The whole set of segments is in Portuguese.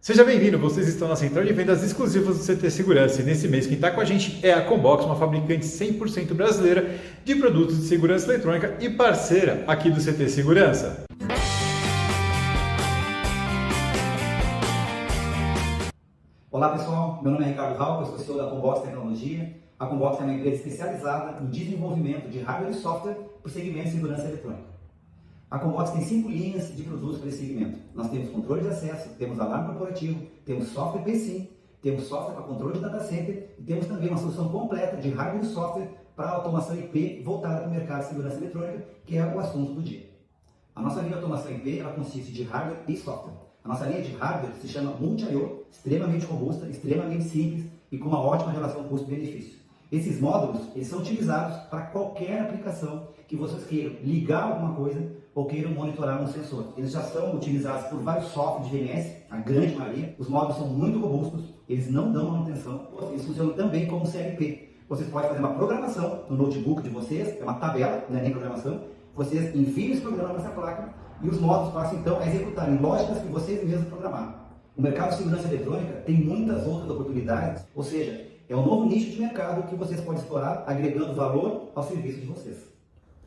Seja bem-vindo, vocês estão na central de vendas exclusivas do CT Segurança e nesse mês quem está com a gente é a Combox, uma fabricante 100% brasileira de produtos de segurança eletrônica e parceira aqui do CT Segurança. Olá pessoal, meu nome é Ricardo Rauch, eu sou CEO da Combox Tecnologia. A Combox é uma empresa especializada no desenvolvimento de hardware e software para o segmento de segurança eletrônica. A Combox tem 5 linhas de produtos para esse segmento. Nós temos controle de acesso, temos alarme corporativo, temos software PSIM, temos software para controle de data center e temos também uma solução completa de hardware e software para automação IP voltada para o mercado de segurança eletrônica, que é o assunto do dia. A nossa linha de automação IP ela consiste de hardware e software. A nossa linha de hardware se chama Multi-IO, extremamente robusta, extremamente simples e com uma ótima relação custo-benefício. Esses módulos eles são utilizados para qualquer aplicação que vocês queiram ligar alguma coisa ou queiram monitorar um sensor. Eles já são utilizados por vários softwares de VMS, a grande maioria. Os módulos são muito robustos, eles não dão manutenção, eles funcionam também como CLP. Vocês podem fazer uma programação no notebook de vocês, é uma tabela, não é nem programação. Vocês enviam esse programa para essa placa e os módulos passam então a executarem lógicas que vocês mesmos programaram. O mercado de segurança eletrônica tem muitas outras oportunidades, ou seja, é um novo nicho de mercado que vocês podem explorar agregando valor ao serviço de vocês.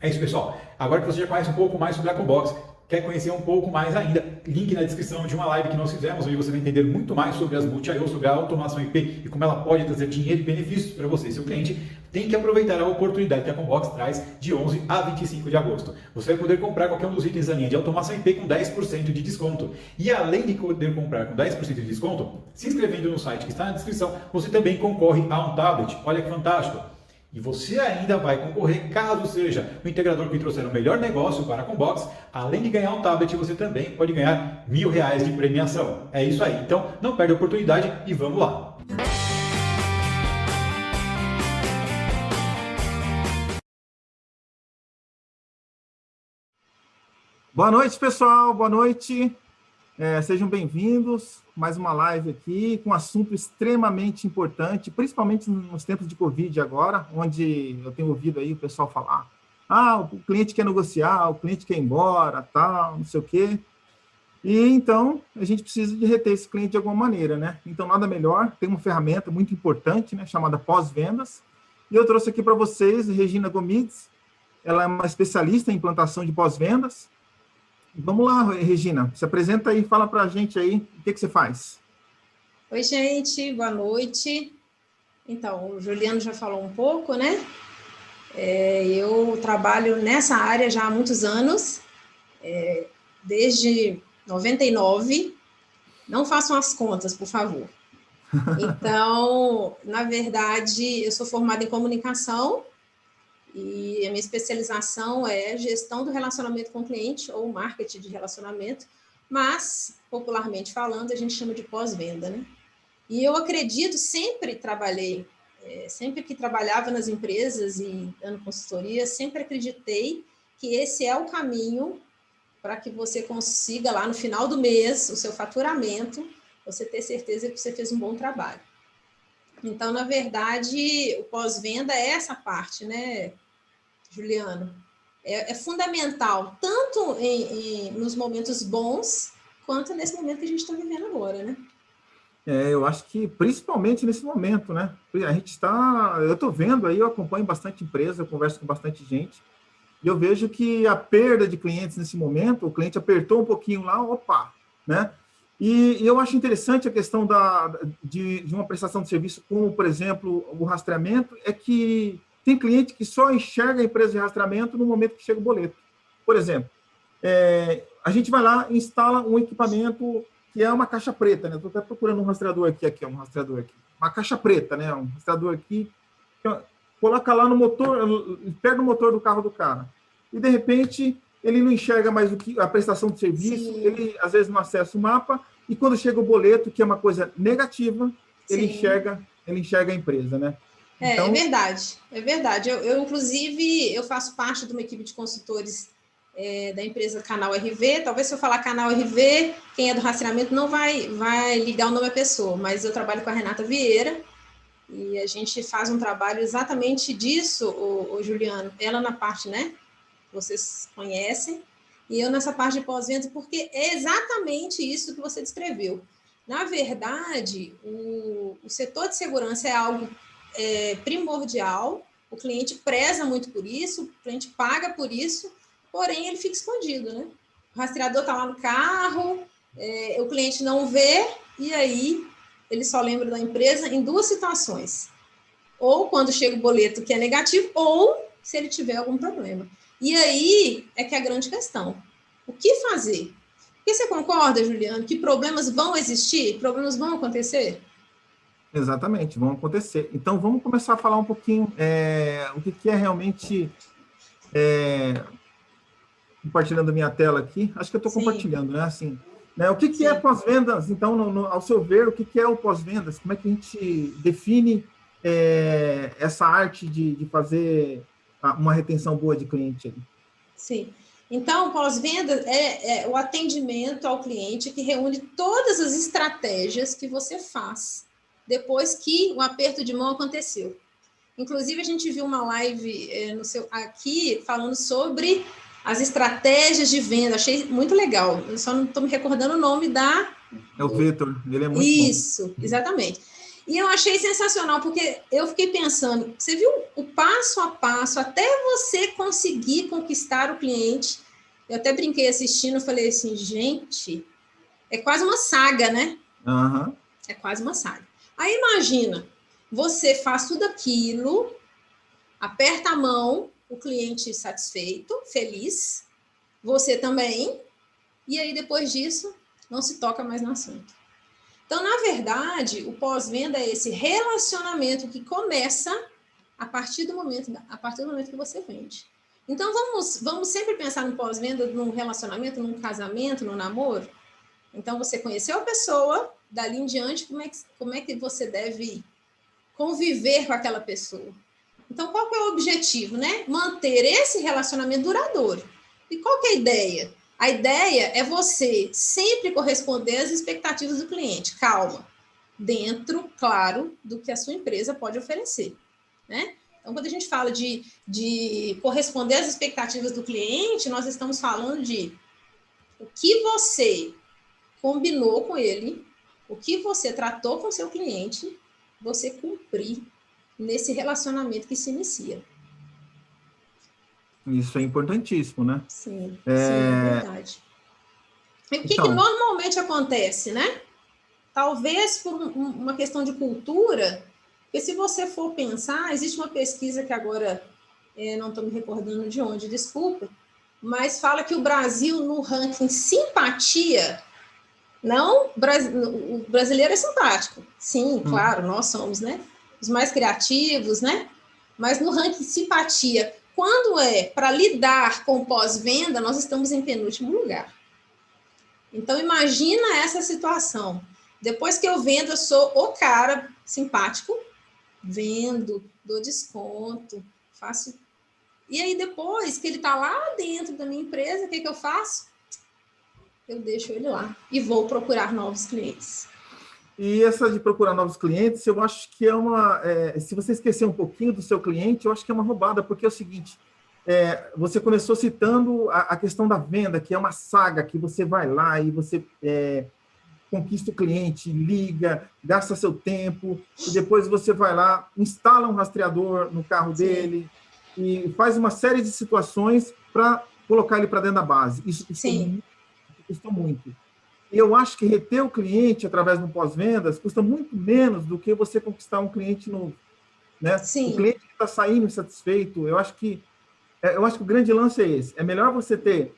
É isso, pessoal. Agora que você já conhece um pouco mais sobre a Combox, quer conhecer um pouco mais ainda, link na descrição de uma live que nós fizemos, onde você vai entender muito mais sobre as multi-IO, sobre a automação IP e como ela pode trazer dinheiro e benefícios para você, seu cliente. Tem que aproveitar a oportunidade que a Combox traz de 11 a 25 de agosto. Você vai poder comprar qualquer um dos itens da linha de automação IP com 10% de desconto. E além de poder comprar com 10% de desconto, se inscrevendo no site que está na descrição, você também concorre a um tablet. Olha que fantástico! E você ainda vai concorrer caso seja o integrador que trouxer o melhor negócio para a Combox. Além de ganhar um tablet, você também pode ganhar R$1.000 de premiação. É isso aí. Então, não perde a oportunidade e vamos lá. Boa noite, pessoal. Boa noite. Sejam bem-vindos. Mais uma live aqui com um assunto extremamente importante, principalmente nos tempos de Covid agora, onde eu tenho ouvido aí o pessoal falar: o cliente quer negociar, o cliente quer ir embora, tal, não sei o quê. E então a gente precisa de reter esse cliente de alguma maneira, né? Então nada melhor, tem uma ferramenta muito importante, né, chamada pós-vendas. E eu trouxe aqui para vocês Regina Gomides. Ela é uma especialista em implantação de pós-vendas. Vamos lá, Regina, se apresenta aí, fala para a gente aí o que você faz. Oi, gente, boa noite. Então, o Juliano já falou um pouco, né? Eu trabalho nessa área já há muitos anos, desde 99. Não façam as contas, por favor. Então, na verdade, eu sou formada em comunicação, e a minha especialização é gestão do relacionamento com o cliente ou marketing de relacionamento, mas, popularmente falando, a gente chama de pós-venda, né? E eu acredito, sempre trabalhei, sempre que trabalhava nas empresas e dando consultoria, sempre acreditei que esse é o caminho para que você consiga lá no final do mês, o seu faturamento, você ter certeza que você fez um bom trabalho. Então, na verdade, o pós-venda é essa parte, né, Juliano? É fundamental, tanto nos momentos bons, quanto nesse momento que a gente está vivendo agora, né? Eu acho que principalmente nesse momento, né? Eu estou vendo aí, eu acompanho bastante empresa, eu converso com bastante gente, e eu vejo que a perda de clientes nesse momento, o cliente apertou um pouquinho lá, opa, né? E eu acho interessante a questão de uma prestação de serviço, como, por exemplo, o rastreamento, é que tem cliente que só enxerga a empresa de rastreamento no momento que chega o boleto. Por exemplo, a gente vai lá e instala um equipamento que é uma caixa preta, né? Estou até procurando um rastreador aqui, um rastreador aqui. Uma caixa preta, né? Um rastreador aqui, coloca lá no motor, perto do motor do carro do cara. E, de repente, ele não enxerga mais a prestação de serviço, Sim. Ele, às vezes, não acessa o mapa, e quando chega o boleto, que é uma coisa negativa, ele enxerga a empresa, né? Então... É verdade, é verdade. Inclusive, eu faço parte de uma equipe de consultores da empresa Canal RV. Talvez se eu falar Canal RV, quem é do rastreamento não vai ligar o nome à pessoa, mas eu trabalho com a Renata Vieira, e a gente faz um trabalho exatamente disso, o Juliano. Ela na parte, né, vocês conhecem, e eu nessa parte de pós-vendas, porque é exatamente isso que você descreveu. Na verdade, o setor de segurança é algo primordial, o cliente preza muito por isso, o cliente paga por isso, porém ele fica escondido, né? O rastreador está lá no carro, o cliente não vê, e aí ele só lembra da empresa em duas situações. Ou quando chega o boleto que é negativo, ou se ele tiver algum problema. E aí é que é a grande questão. O que fazer? Porque você concorda, Juliano, que problemas vão existir? Problemas vão acontecer? Exatamente, vão acontecer. Então, vamos começar a falar um pouquinho o que é realmente, compartilhando a minha tela aqui, acho que eu estou compartilhando, né? Assim, né? O que é pós-vendas? Então, ao seu ver, o que é o pós-vendas? Como é que a gente define essa arte de fazer uma retenção boa de cliente? Sim. Então, pós-venda é o atendimento ao cliente que reúne todas as estratégias que você faz depois que o aperto de mão aconteceu. Inclusive, a gente viu uma live aqui falando sobre as estratégias de venda. Achei muito legal. Eu só não estou me recordando o nome da... É o Vitor, ele é muito Isso, bom. Exatamente. E eu achei sensacional, porque eu fiquei pensando, você viu o passo a passo, até você conseguir conquistar o cliente. Eu até brinquei assistindo, falei assim, gente, é quase uma saga, né? Uhum. É quase uma saga. Aí imagina, você faz tudo aquilo, aperta a mão, o cliente satisfeito, feliz, você também, e aí depois disso, não se toca mais no assunto. Então, na verdade, o pós-venda é esse relacionamento que começa a partir do momento que você vende. Então, vamos sempre pensar no pós-venda, num relacionamento, num casamento, num namoro. Então, você conheceu a pessoa, dali em diante, como é que você deve conviver com aquela pessoa. Então, qual que é o objetivo, né? Manter esse relacionamento duradouro. E qual que é a ideia? A ideia é você sempre corresponder às expectativas do cliente. Calma. Dentro, claro, do que a sua empresa pode oferecer, né? Então, quando a gente fala de corresponder às expectativas do cliente, nós estamos falando de o que você combinou com ele, o que você tratou com o seu cliente, você cumprir nesse relacionamento que se inicia. Isso é importantíssimo, né? Sim, é verdade. E o que normalmente acontece, né? Talvez por uma questão de cultura, porque se você for pensar, existe uma pesquisa que agora não estou me recordando de onde, desculpa, mas fala que o Brasil, no ranking simpatia, o brasileiro é simpático. Sim, claro, nós somos, né? Os mais criativos, né? Mas no ranking simpatia, quando é para lidar com pós-venda, nós estamos em penúltimo lugar. Então, imagina essa situação. Depois que eu vendo, eu sou o cara simpático, vendo, dou desconto, faço... E aí, depois que ele está lá dentro da minha empresa, o que eu faço? Eu deixo ele lá e vou procurar novos clientes. E essa de procurar novos clientes, eu acho que se você esquecer um pouquinho do seu cliente, eu acho que é uma roubada, porque é o seguinte, você começou citando a questão da venda, que é uma saga, que você vai lá e você conquista o cliente, liga, gasta seu tempo, e depois você vai lá, instala um rastreador no carro dele, e faz uma série de situações para colocar ele para dentro da base. Isso custa muito. E eu acho que reter o cliente através do pós-vendas custa muito menos do que você conquistar um cliente novo, né? Sim. O cliente que está saindo insatisfeito, eu acho que o grande lance é esse. É melhor você ter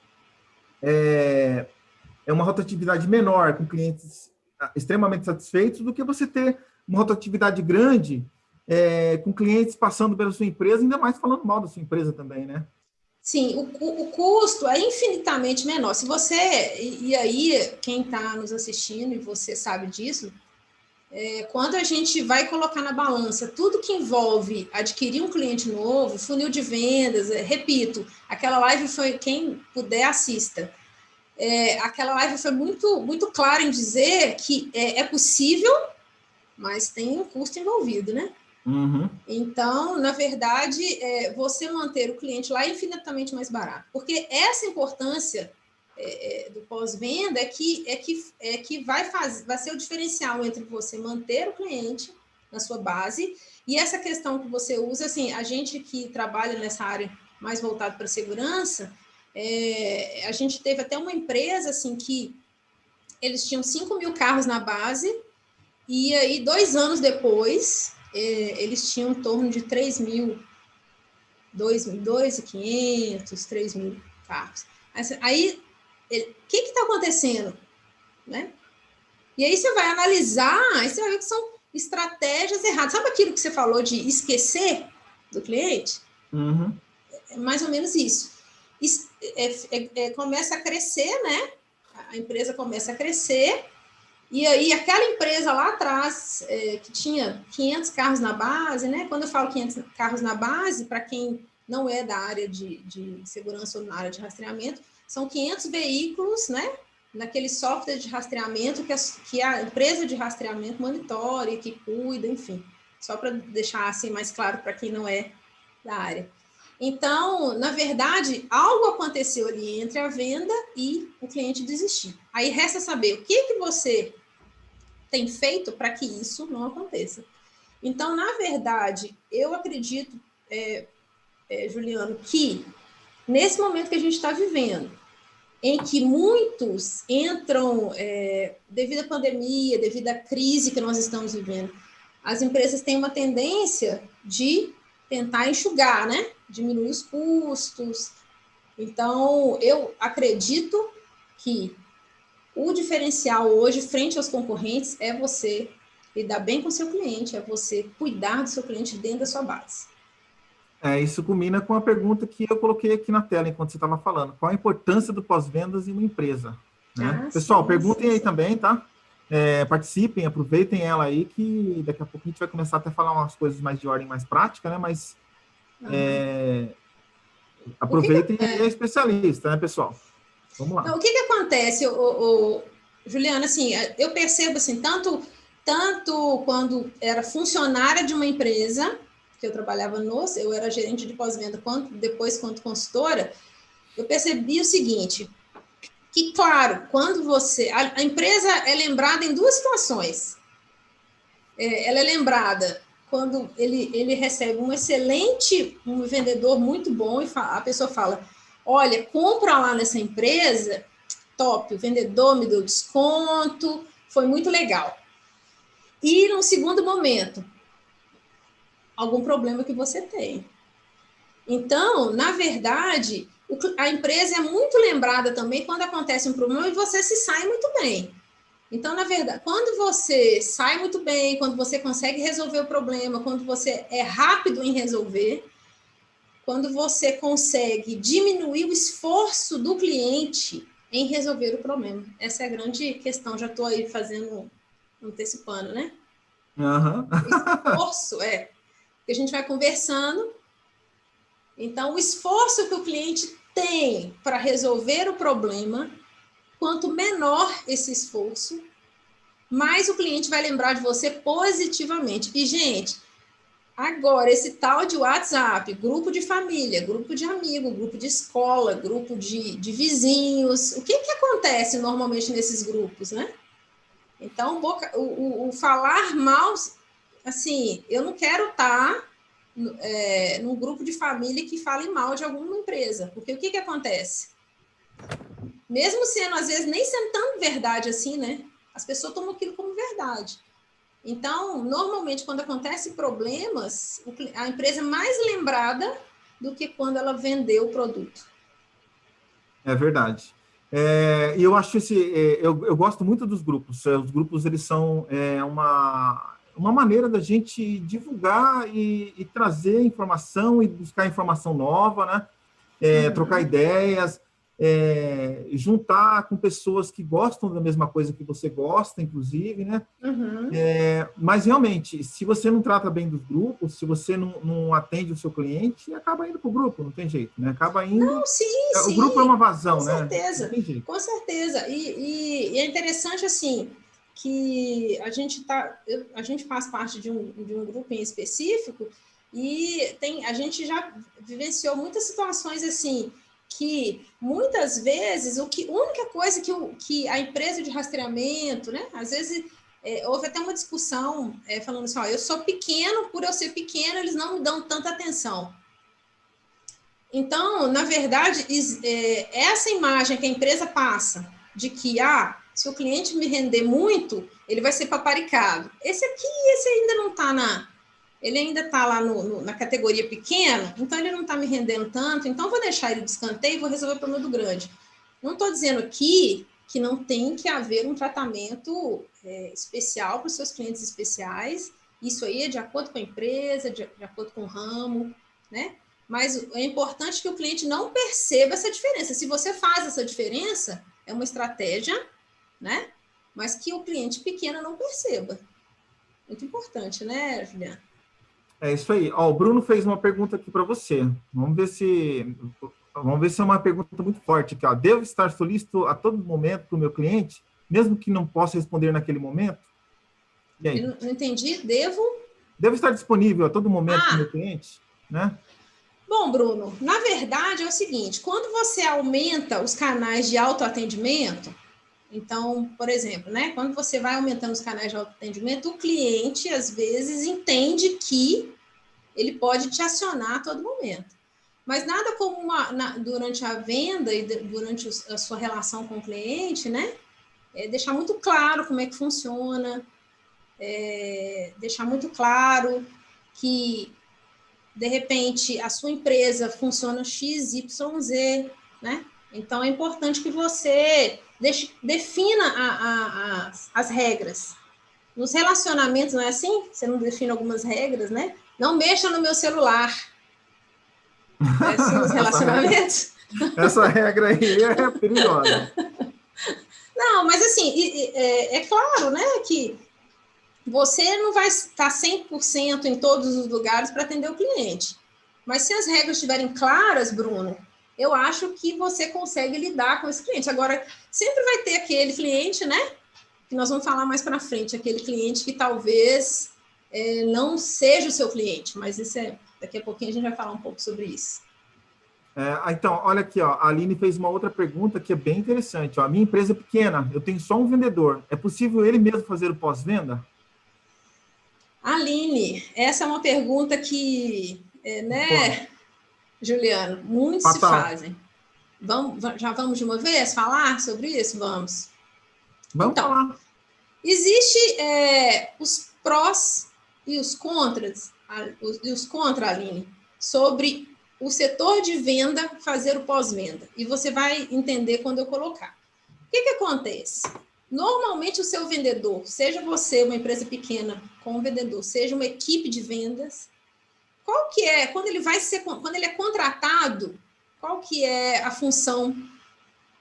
uma rotatividade menor com clientes extremamente satisfeitos do que você ter uma rotatividade grande com clientes passando pela sua empresa, ainda mais falando mal da sua empresa também, né? Sim, o custo é infinitamente menor. Se você, e aí, quem está nos assistindo, e você sabe disso, quando a gente vai colocar na balança tudo que envolve adquirir um cliente novo, funil de vendas, repito, aquela live foi, quem puder, assista. Aquela live foi muito, muito clara em dizer que é possível, mas tem um custo envolvido, né? Uhum. Então, na verdade, você manter o cliente lá é infinitamente mais barato, porque essa importância do pós-venda é que vai ser o diferencial entre você manter o cliente na sua base e essa questão que você usa, assim, a gente que trabalha nessa área mais voltada para segurança, a gente teve até uma empresa, assim, que eles tinham 5.000 carros na base e aí 2 anos depois eles tinham em torno de 3.000, 2.500, 3.000 carros. Aí o que está acontecendo? Né? E aí você vai analisar, aí você vai ver que são estratégias erradas. Sabe aquilo que você falou de esquecer do cliente? Uhum. É mais ou menos isso. Começa a crescer, né? A empresa começa a crescer, e aí aquela empresa lá atrás, que tinha 500 carros na base, né? Quando eu falo 500 carros na base, para quem não é da área de segurança ou na área de rastreamento, são 500 veículos, né? Naquele software de rastreamento que a empresa de rastreamento monitora, que cuida, enfim. Só para deixar assim mais claro para quem não é da área. Então, na verdade, algo aconteceu ali entre a venda e o cliente desistir. Aí resta saber o que você tem feito para que isso não aconteça. Então, na verdade, eu acredito, Juliano, que nesse momento que a gente está vivendo, em que muitos entram, devido à pandemia, devido à crise que nós estamos vivendo, as empresas têm uma tendência de tentar enxugar, né? Diminuir os custos. Então, eu acredito que o diferencial hoje, frente aos concorrentes, é você lidar bem com o seu cliente, é você cuidar do seu cliente dentro da sua base. Isso culmina com a pergunta que eu coloquei aqui na tela enquanto você estava falando. Qual a importância do pós-vendas em uma empresa? Né? Pessoal, perguntem aí também, tá? Participem, aproveitem ela aí, que daqui a pouco a gente vai começar até a falar umas coisas mais de ordem mais prática, né? Mas aproveitem e é especialista, né, pessoal? Vamos lá. Então, o que acontece, Juliana, assim, eu percebo assim, tanto quando era funcionária de uma empresa, que eu trabalhava eu era gerente de pós-venda, depois quanto consultora, eu percebi o seguinte, que, claro, quando a empresa é lembrada em 2 situações. Ela é lembrada quando ele recebe um vendedor muito bom, e a pessoa fala, olha, compra lá nessa empresa, top, o vendedor me deu desconto, foi muito legal. E, no segundo momento, algum problema que você tem. Então, na verdade, a empresa é muito lembrada também quando acontece um problema e você se sai muito bem. Então, na verdade, quando você sai muito bem, quando você consegue resolver o problema, quando você é rápido em resolver, quando você consegue diminuir o esforço do cliente em resolver o problema. Essa é a grande questão. Já estou aí antecipando, né? Uhum. O esforço que a gente vai conversando. Então, o esforço que o cliente tem para resolver o problema, quanto menor esse esforço, mais o cliente vai lembrar de você positivamente. E, gente, agora, esse tal de WhatsApp, grupo de família, grupo de amigo, grupo de escola, grupo de vizinhos, o que acontece normalmente nesses grupos, né? Então, o falar mal, assim, eu não quero estar num grupo de família que fale mal de alguma empresa, porque o que acontece? Mesmo sendo, às vezes, nem sendo tão verdade assim, né? As pessoas tomam aquilo como verdade. Então, normalmente, quando acontecem problemas, a empresa é mais lembrada do que quando ela vendeu o produto. É verdade. E eu acho eu gosto muito dos grupos. Os grupos, eles são uma maneira da gente divulgar e trazer informação e buscar informação nova, né? Trocar ideias, juntar com pessoas que gostam da mesma coisa que você gosta, inclusive, né? Mas, realmente, se você não trata bem dos grupos, se você não atende o seu cliente, acaba indo para o grupo, não tem jeito, né? Acaba indo... Não, sim. O grupo é uma vazão, com né? Certeza, não tem jeito. Com certeza. E é interessante, assim, que a gente faz parte de um grupo em específico e a gente já vivenciou muitas situações, assim, que muitas vezes a única coisa que a empresa de rastreamento, né? Às vezes houve até uma discussão falando assim, ó, eu sou pequeno, por eu ser pequeno, eles não me dão tanta atenção. Então, na verdade, essa imagem que a empresa passa de que, se o cliente me render muito, ele vai ser paparicado. Esse ainda não está ele ainda está lá na categoria pequena, então ele não está me rendendo tanto, então eu vou deixar ele de escanteio e vou resolver o problema do grande. Não estou dizendo aqui que não tem que haver um tratamento especial para os seus clientes especiais, isso aí é de acordo com a empresa, de acordo com o ramo, né? Mas é importante que o cliente não perceba essa diferença. Se você faz essa diferença, é uma estratégia, né? Mas que o cliente pequeno não perceba. Muito importante, né, Juliana? É isso aí. Ó, o Bruno fez uma pergunta aqui para você. Vamos ver se é uma pergunta muito forte aqui. Ó. Devo estar solícito a todo momento para o meu cliente, mesmo que não possa responder naquele momento? E aí? Eu não entendi. Devo estar disponível a todo momento para o meu cliente, né? Bom, Bruno, na verdade é o seguinte, quando você aumenta os canais de autoatendimento, então, por exemplo, né, quando você vai aumentando os canais de autoatendimento, o cliente, às vezes, entende que ele pode te acionar a todo momento. Mas nada como durante a venda e durante a sua relação com o cliente, né, deixar muito claro como é que funciona, deixar muito claro que de repente, a sua empresa funciona X, Y, Z, né? Então, é importante que você defina as regras. Nos relacionamentos, não é assim? Você não define algumas regras, né? Não mexa no meu celular. É assim nos relacionamentos? Essa regra aí é perigosa. Não, mas assim, é claro, né, que você não vai estar 100% em todos os lugares para atender o cliente. Mas se as regras estiverem claras, Bruno, eu acho que você consegue lidar com esse cliente. Agora, sempre vai ter aquele cliente, né? Que nós vamos falar mais para frente, aquele cliente que talvez não seja o seu cliente, mas isso daqui a pouquinho a gente vai falar um pouco sobre isso. Então, olha aqui, ó, a Aline fez uma outra pergunta que é bem interessante. Ó, a minha empresa é pequena, eu tenho só um vendedor. É possível ele mesmo fazer o pós-venda? Aline, essa é uma pergunta que, né, Juliano, muitos se fazem. Já vamos de uma vez falar sobre isso? Vamos. Vamos então, falar. Existe os prós e os contras, Aline, sobre o setor de venda fazer o pós-venda. E você vai entender quando eu colocar. O que acontece? Normalmente o seu vendedor, seja você uma empresa pequena com um vendedor, seja uma equipe de vendas, qual que é, quando ele é contratado, qual que é a função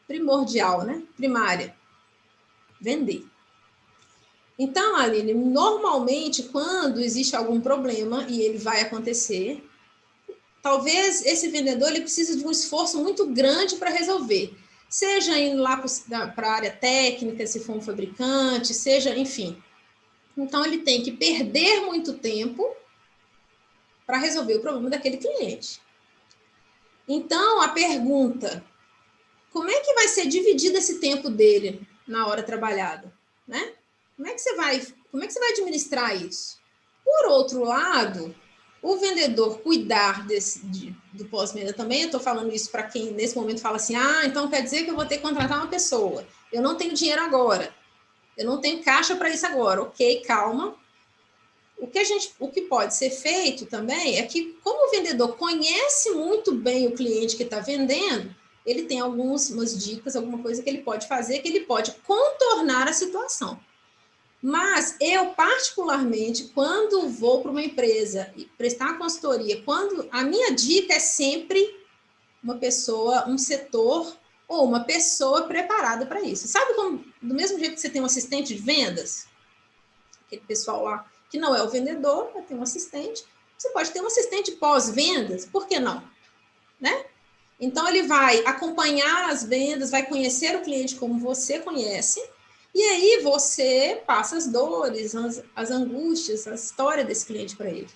primordial, né? Primária? Vender. Então, Aline, normalmente quando existe algum problema e ele vai acontecer, talvez esse vendedor ele precise de um esforço muito grande para resolver. Seja indo lá para a área técnica, se for um fabricante, seja, enfim. Então, ele tem que perder muito tempo para resolver o problema daquele cliente. Então, a pergunta, como é que vai ser dividido esse tempo dele na hora trabalhada? Né? Como é que você vai administrar isso? Por outro lado, o vendedor cuidar do pós-venda também, eu estou falando isso para quem nesse momento fala assim, então quer dizer que eu vou ter que contratar uma pessoa. Eu não tenho dinheiro agora. Eu não tenho caixa para isso agora. Ok, calma. O que pode ser feito também é que, como o vendedor conhece muito bem o cliente que está vendendo, ele tem umas dicas, alguma coisa que ele pode fazer, que ele pode contornar a situação. Mas eu, particularmente, quando vou para uma empresa e prestar consultoria, a minha dica é sempre uma pessoa, um setor ou uma pessoa preparada para isso. Sabe como, do mesmo jeito que você tem um assistente de vendas, aquele pessoal lá que não é o vendedor, vai ter um assistente, você pode ter um assistente pós-vendas, por que não? Né? Então, ele vai acompanhar as vendas, vai conhecer o cliente como você conhece, e aí você passa as dores, as angústias, a história desse cliente para ele.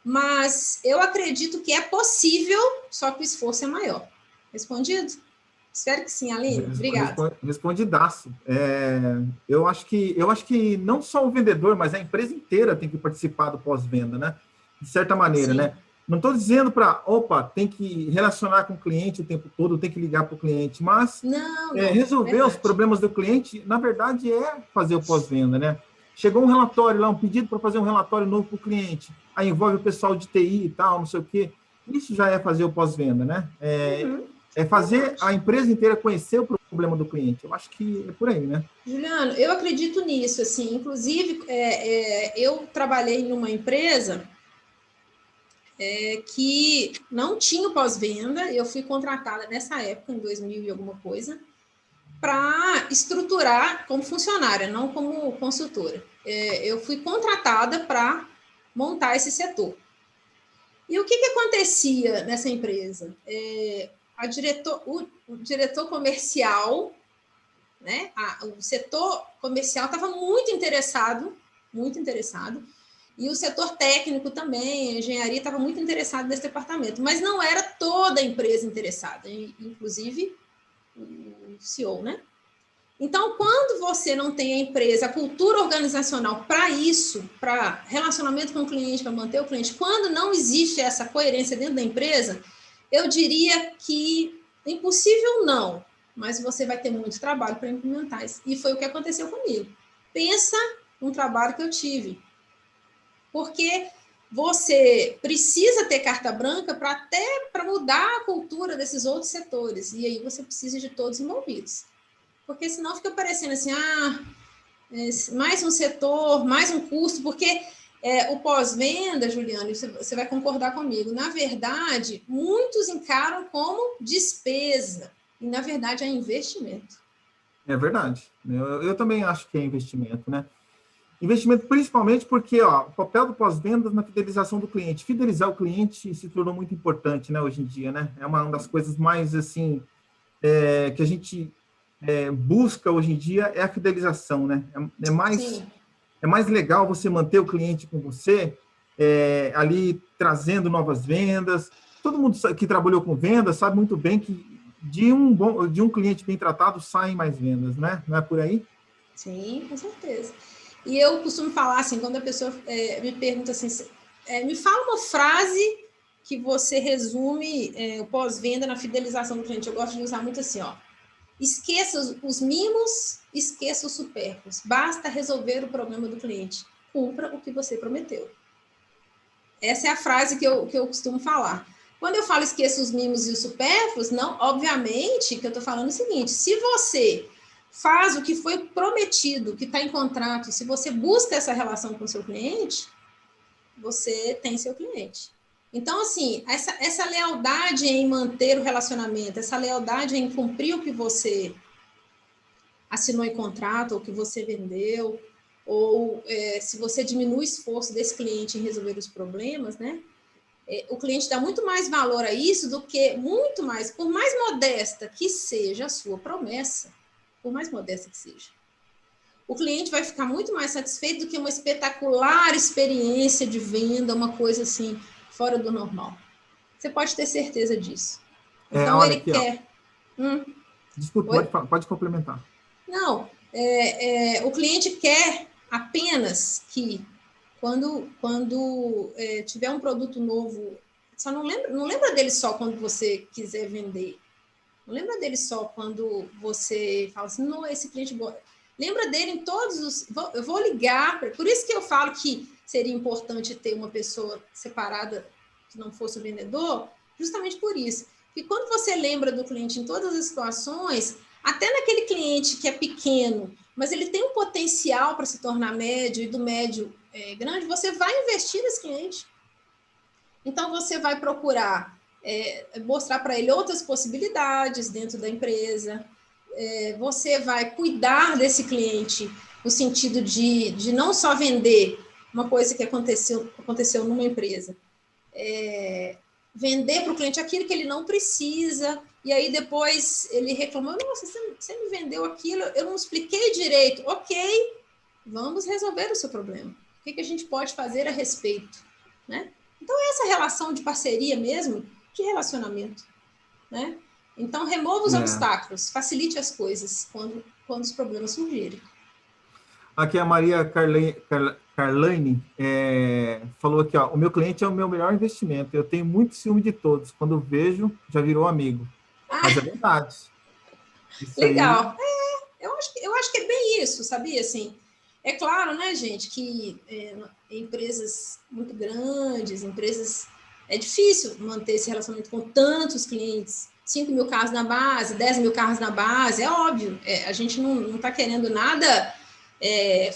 Mas eu acredito que é possível, só que o esforço é maior. Respondido? Espero que sim, Aline. Obrigada. Respondidaço. Eu acho que não só o vendedor, mas a empresa inteira tem que participar do pós-venda, né? De certa maneira, Sim. né? Não estou dizendo tem que relacionar com o cliente o tempo todo, tem que ligar para o cliente, mas Não, resolver verdade. os problemas do cliente, na verdade, é fazer o pós-venda, né? Chegou um relatório lá, um pedido para fazer um relatório novo para o cliente, aí envolve o pessoal de TI e tal, não sei o quê. Isso já é fazer o pós-venda, né? É fazer a empresa inteira conhecer o problema do cliente. Eu acho que é por aí, né? Juliano, eu acredito nisso, assim, inclusive, eu trabalhei em uma empresa que não tinha o pós-venda, eu fui contratada nessa época, em 2000 e alguma coisa, para estruturar como funcionária, não como consultora. Eu fui contratada para montar esse setor. E o que acontecia nessa empresa? O diretor comercial, né, o setor comercial estava muito interessado, e o setor técnico também, a engenharia estava muito interessado nesse departamento, mas não era toda a empresa interessada, inclusive o CEO, né? Então, quando você não tem a empresa, a cultura organizacional para isso, para relacionamento com o cliente, para manter o cliente, quando não existe essa coerência dentro da empresa, eu diria que impossível não, mas você vai ter muito trabalho para implementar isso. E foi o que aconteceu comigo. Pensa num trabalho que eu tive. Porque você precisa ter carta branca para mudar a cultura desses outros setores. E aí você precisa de todos envolvidos. Porque senão fica parecendo assim, mais um setor, mais um custo, porque o pós-venda, Juliano, você vai concordar comigo, na verdade, muitos encaram como despesa, e na verdade é investimento. É verdade. Eu também acho que é investimento, né? Investimento principalmente porque o papel do pós-vendas na fidelização do cliente. Fidelizar o cliente se tornou muito importante, né, hoje em dia, né? É uma das coisas mais, assim, que a gente busca hoje em dia é a fidelização, né? É mais legal você manter o cliente com você, ali trazendo novas vendas. Todo mundo que trabalhou com vendas sabe muito bem que de um cliente bem tratado saem mais vendas, né? Não é por aí? Sim, com certeza. E eu costumo falar assim, quando a pessoa me pergunta assim, me fala uma frase que você resume o pós-venda na fidelização do cliente. Eu gosto de usar muito assim, esqueça os mimos, esqueça os supérfluos. Basta resolver o problema do cliente. Cumpra o que você prometeu. Essa é a frase que eu costumo falar. Quando eu falo esqueça os mimos e os supérfluos, não, obviamente que eu estou falando o seguinte, se você faz o que foi prometido, que está em contrato, se você busca essa relação com o seu cliente, você tem seu cliente. Então, assim, essa lealdade em manter o relacionamento, essa lealdade em cumprir o que você assinou em contrato, ou que você vendeu, ou se você diminui o esforço desse cliente em resolver os problemas, né? O cliente dá muito mais valor a isso do que, muito mais, por mais modesta que seja a sua promessa, por mais modesta que seja, o cliente vai ficar muito mais satisfeito do que uma espetacular experiência de venda, uma coisa assim, fora do normal. Você pode ter certeza disso. Então, Olha ele aqui, quer... Desculpa, pode complementar. Não, o cliente quer apenas que, quando tiver um produto novo, só não lembra dele só quando você quiser vender. Não lembra dele só quando você fala assim, não, esse cliente... Lembra dele em todos os... Eu vou ligar... Por isso que eu falo que seria importante ter uma pessoa separada que não fosse o vendedor, justamente por isso. E quando você lembra do cliente em todas as situações, até naquele cliente que é pequeno, mas ele tem um potencial para se tornar médio e do médio grande, você vai investir nesse cliente. Então, você vai procurar mostrar para ele outras possibilidades dentro da empresa, você vai cuidar desse cliente no sentido de não só vender uma coisa que aconteceu numa empresa, vender para o cliente aquilo que ele não precisa, e aí depois ele reclamou, nossa, você me vendeu aquilo, eu não expliquei direito. Ok, vamos resolver o seu problema. O que a gente pode fazer a respeito, né? Então, essa relação de parceria mesmo, de relacionamento, né? Então, remova os obstáculos, facilite as coisas quando os problemas surgirem. Aqui a Maria Carlane falou aqui, ó, o meu cliente é o meu melhor investimento. Eu tenho muito ciúme de todos. Quando vejo, já virou amigo. Mas é verdade. Isso Legal. Aí... Eu acho que é bem isso, sabia? Assim, é claro, né, gente, que empresas muito grandes, é difícil manter esse relacionamento com tantos clientes. 5 mil carros na base, 10 mil carros na base, é óbvio. A gente não está querendo nada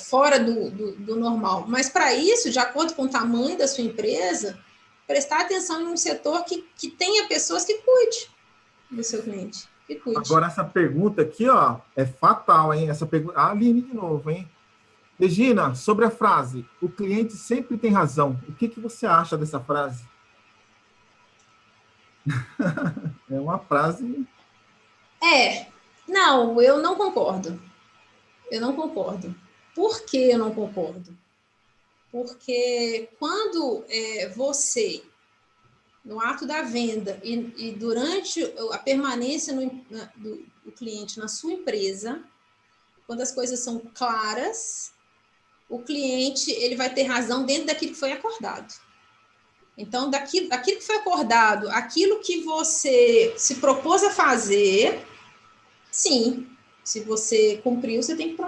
fora do normal. Mas, para isso, de acordo com o tamanho da sua empresa, prestar atenção em um setor que tenha pessoas que cuide do seu cliente. Que cuide. Agora, essa pergunta aqui, ó, é fatal, hein? Essa pergunta... A Aline de novo, hein? Regina, sobre a frase, o cliente sempre tem razão. O que você acha dessa frase? É uma frase... Não, eu não concordo. Eu não concordo. Por que eu não concordo? Porque quando você, no ato da venda e durante a permanência do cliente na sua empresa, quando as coisas são claras, o cliente ele vai ter razão dentro daquilo que foi acordado. Então, aquilo que foi acordado, aquilo que você se propôs a fazer, sim, se você cumpriu, você tem que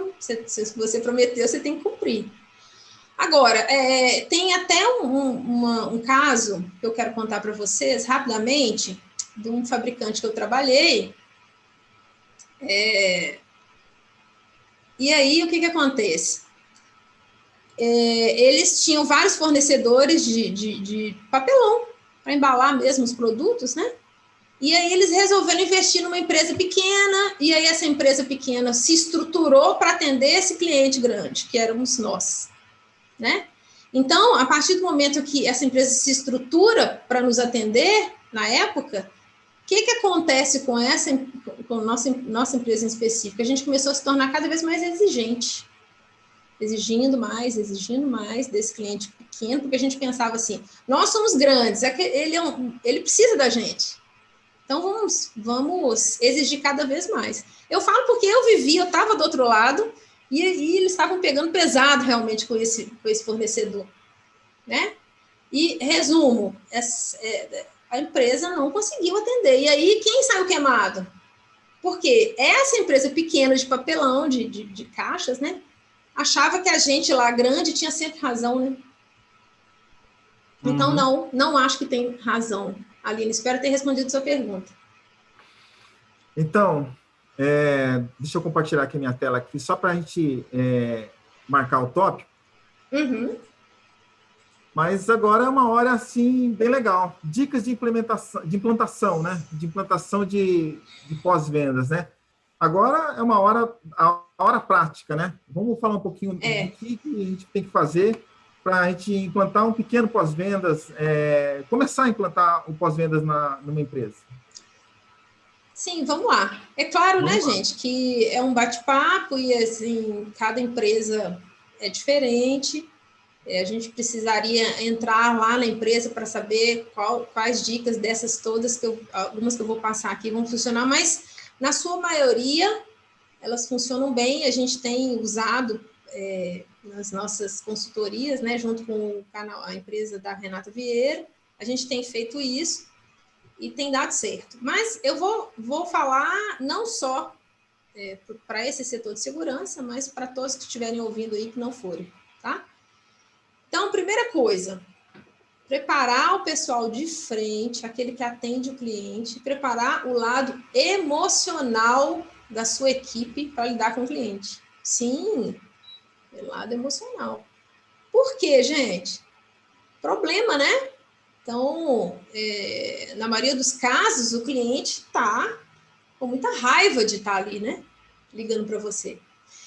se você prometeu, você tem que cumprir. Agora, tem até um caso que eu quero contar para vocês rapidamente, de um fabricante que eu trabalhei. E aí, o que acontece? Eles tinham vários fornecedores de papelão para embalar mesmo os produtos, né? E aí eles resolveram investir numa empresa pequena, e aí essa empresa pequena se estruturou para atender esse cliente grande, que éramos nós, né? Então, a partir do momento que essa empresa se estrutura para nos atender, na época, o que acontece com nossa empresa em específico? A gente começou a se tornar cada vez mais exigente, exigindo mais desse cliente pequeno, porque a gente pensava assim, nós somos grandes, ele precisa da gente. Então, vamos exigir cada vez mais. Eu falo porque eu estava do outro lado, e eles estavam pegando pesado realmente com esse fornecedor, né? E, resumo, a empresa não conseguiu atender. E aí, quem saiu queimado? Porque essa empresa pequena de papelão, de caixas, né? Achava que a gente lá grande tinha sempre razão, né? Então, não acho que tem razão. Aline, espero ter respondido a sua pergunta. Então, deixa eu compartilhar aqui minha tela aqui, só para a gente marcar o tópico. Mas agora é uma hora, assim, bem legal. Dicas de implantação, né? De implantação de pós-vendas, né? Agora é a hora prática, né? Vamos falar um pouquinho do que a gente tem que fazer para a gente implantar um pequeno pós-vendas, começar a implantar o pós-vendas numa empresa. Sim, vamos lá. É claro, né, gente, que é um bate-papo e, assim, cada empresa é diferente. A gente precisaria entrar lá na empresa para saber quais dicas dessas todas, algumas que eu vou passar aqui, vão funcionar, mas, na sua maioria, elas funcionam bem. A gente tem usado nas nossas consultorias, né, junto com a empresa da Renata Vieira, a gente tem feito isso e tem dado certo. Mas eu vou falar não só para esse setor de segurança, mas para todos que estiverem ouvindo aí que não forem, tá? Então, primeira coisa, preparar o pessoal de frente, aquele que atende o cliente, preparar o lado emocional da sua equipe para lidar com o cliente. Sim, o lado emocional. Por quê, gente? Problema, né? Então, na maioria dos casos, o cliente está com muita raiva de estar ali, né? Ligando para você.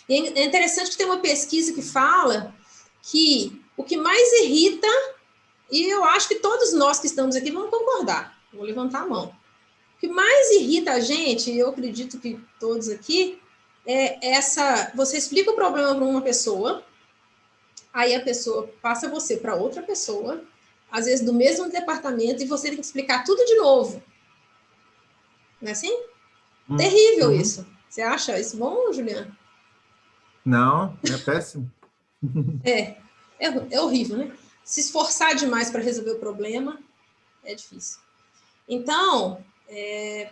E é interessante que tem uma pesquisa que fala que o que mais irrita, e eu acho que todos nós que estamos aqui vamos concordar, vou levantar a mão. O que mais irrita a gente, e eu acredito que todos aqui, você explica o problema para uma pessoa, aí a pessoa passa você para outra pessoa, às vezes do mesmo departamento, e você tem que explicar tudo de novo. Não é assim? Terrível Uhum. isso. Você acha isso bom, Juliana? Não, é péssimo. É horrível, né? Se esforçar demais para resolver o problema é difícil. Então,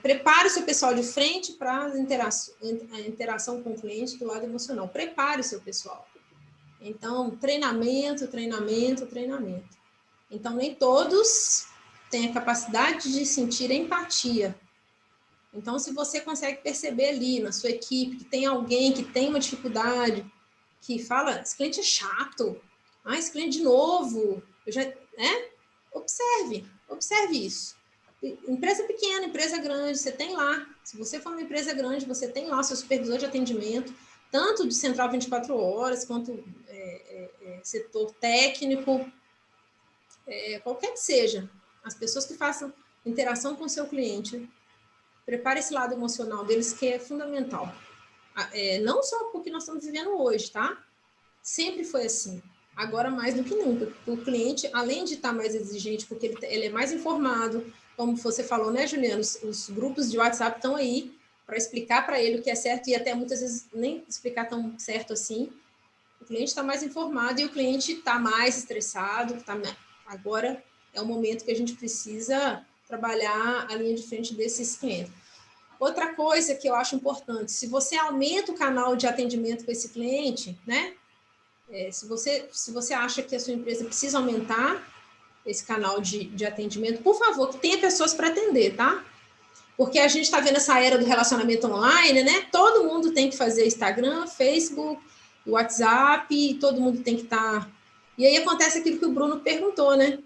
prepare o seu pessoal de frente para a interação com o cliente do lado emocional. Prepare o seu pessoal. Então, treinamento. Então, nem todos têm a capacidade de sentir empatia. Então, se você consegue perceber ali na sua equipe que tem alguém que tem uma dificuldade, que fala, esse cliente é chato, esse cliente de novo, observe isso. Empresa pequena, empresa grande, você tem lá, se você for uma empresa grande, você tem lá o seu supervisor de atendimento, tanto de central 24 horas, quanto setor técnico, qualquer que seja, as pessoas que façam interação com o seu cliente, prepare esse lado emocional deles, que é fundamental. Não só porque nós estamos vivendo hoje, tá? Sempre foi assim. Agora mais do que nunca. O cliente, além de estar mais exigente, porque ele é mais informado, como você falou, né, Juliana? Os grupos de WhatsApp estão aí para explicar para ele o que é certo e até muitas vezes nem explicar tão certo assim. O cliente está mais informado e o cliente está mais estressado. Agora é o momento que a gente precisa trabalhar a linha de frente desses clientes. Outra coisa que eu acho importante, se você aumenta o canal de atendimento com esse cliente, né? Se você acha que a sua empresa precisa aumentar esse canal de atendimento, por favor, que tenha pessoas para atender, tá? Porque a gente está vendo essa era do relacionamento online, né? Todo mundo tem que fazer Instagram, Facebook, WhatsApp, todo mundo tem que estar... E aí acontece aquilo que o Bruno perguntou, né?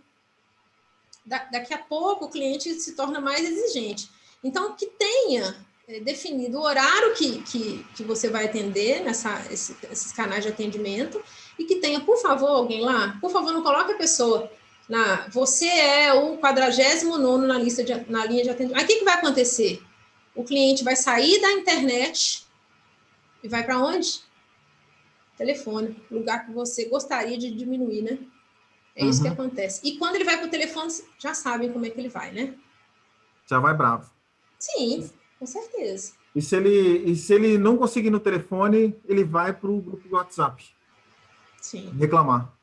Daqui a pouco o cliente se torna mais exigente. Então, que tenha definido o horário que você vai atender esses canais de atendimento e que tenha, por favor, alguém lá, por favor, não coloque a pessoa você é o 49º na linha de atendimento. Aí, o que vai acontecer? O cliente vai sair da internet e vai para onde? Telefone, lugar que você gostaria de diminuir, né? É isso que acontece. E quando ele vai para o telefone, já sabem como é que ele vai, né? Já vai bravo. Sim, com certeza. E se ele não conseguir no telefone, ele vai para o grupo do WhatsApp. Sim. Reclamar.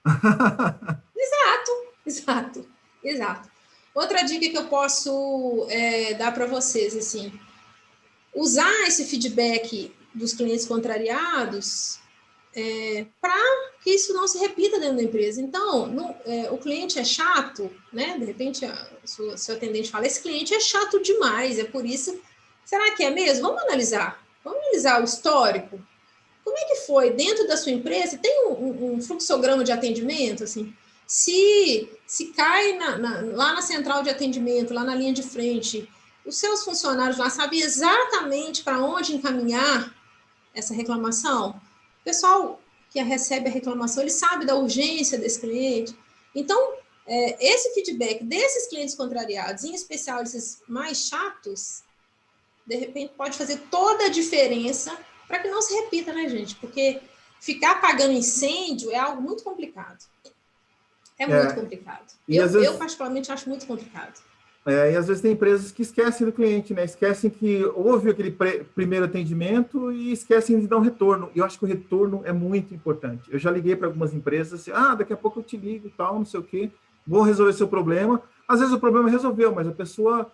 Exato. Outra dica que eu posso dar para vocês, assim, usar esse feedback dos clientes contrariados para que isso não se repita dentro da empresa. Então, o cliente é chato, né? De repente, seu atendente fala, esse cliente é chato demais, é por isso... Será que é mesmo? Vamos analisar o histórico. Como é que foi dentro da sua empresa? Tem um fluxograma de atendimento, assim? Se cai lá na central de atendimento, lá na linha de frente, os seus funcionários lá sabem exatamente para onde encaminhar essa reclamação? O pessoal que recebe a reclamação, ele sabe da urgência desse cliente. Então, esse feedback desses clientes contrariados, em especial esses mais chatos, de repente pode fazer toda a diferença para que não se repita, né, gente? Porque ficar apagando incêndio é algo muito complicado. Muito complicado. Eu, particularmente, acho muito complicado. E às vezes tem empresas que esquecem do cliente, né? Esquecem que houve aquele primeiro atendimento e esquecem de dar um retorno. E eu acho que o retorno é muito importante. Eu já liguei para algumas empresas assim, daqui a pouco eu te ligo e tal, não sei o quê, vou resolver seu problema. Às vezes o problema resolveu, mas a pessoa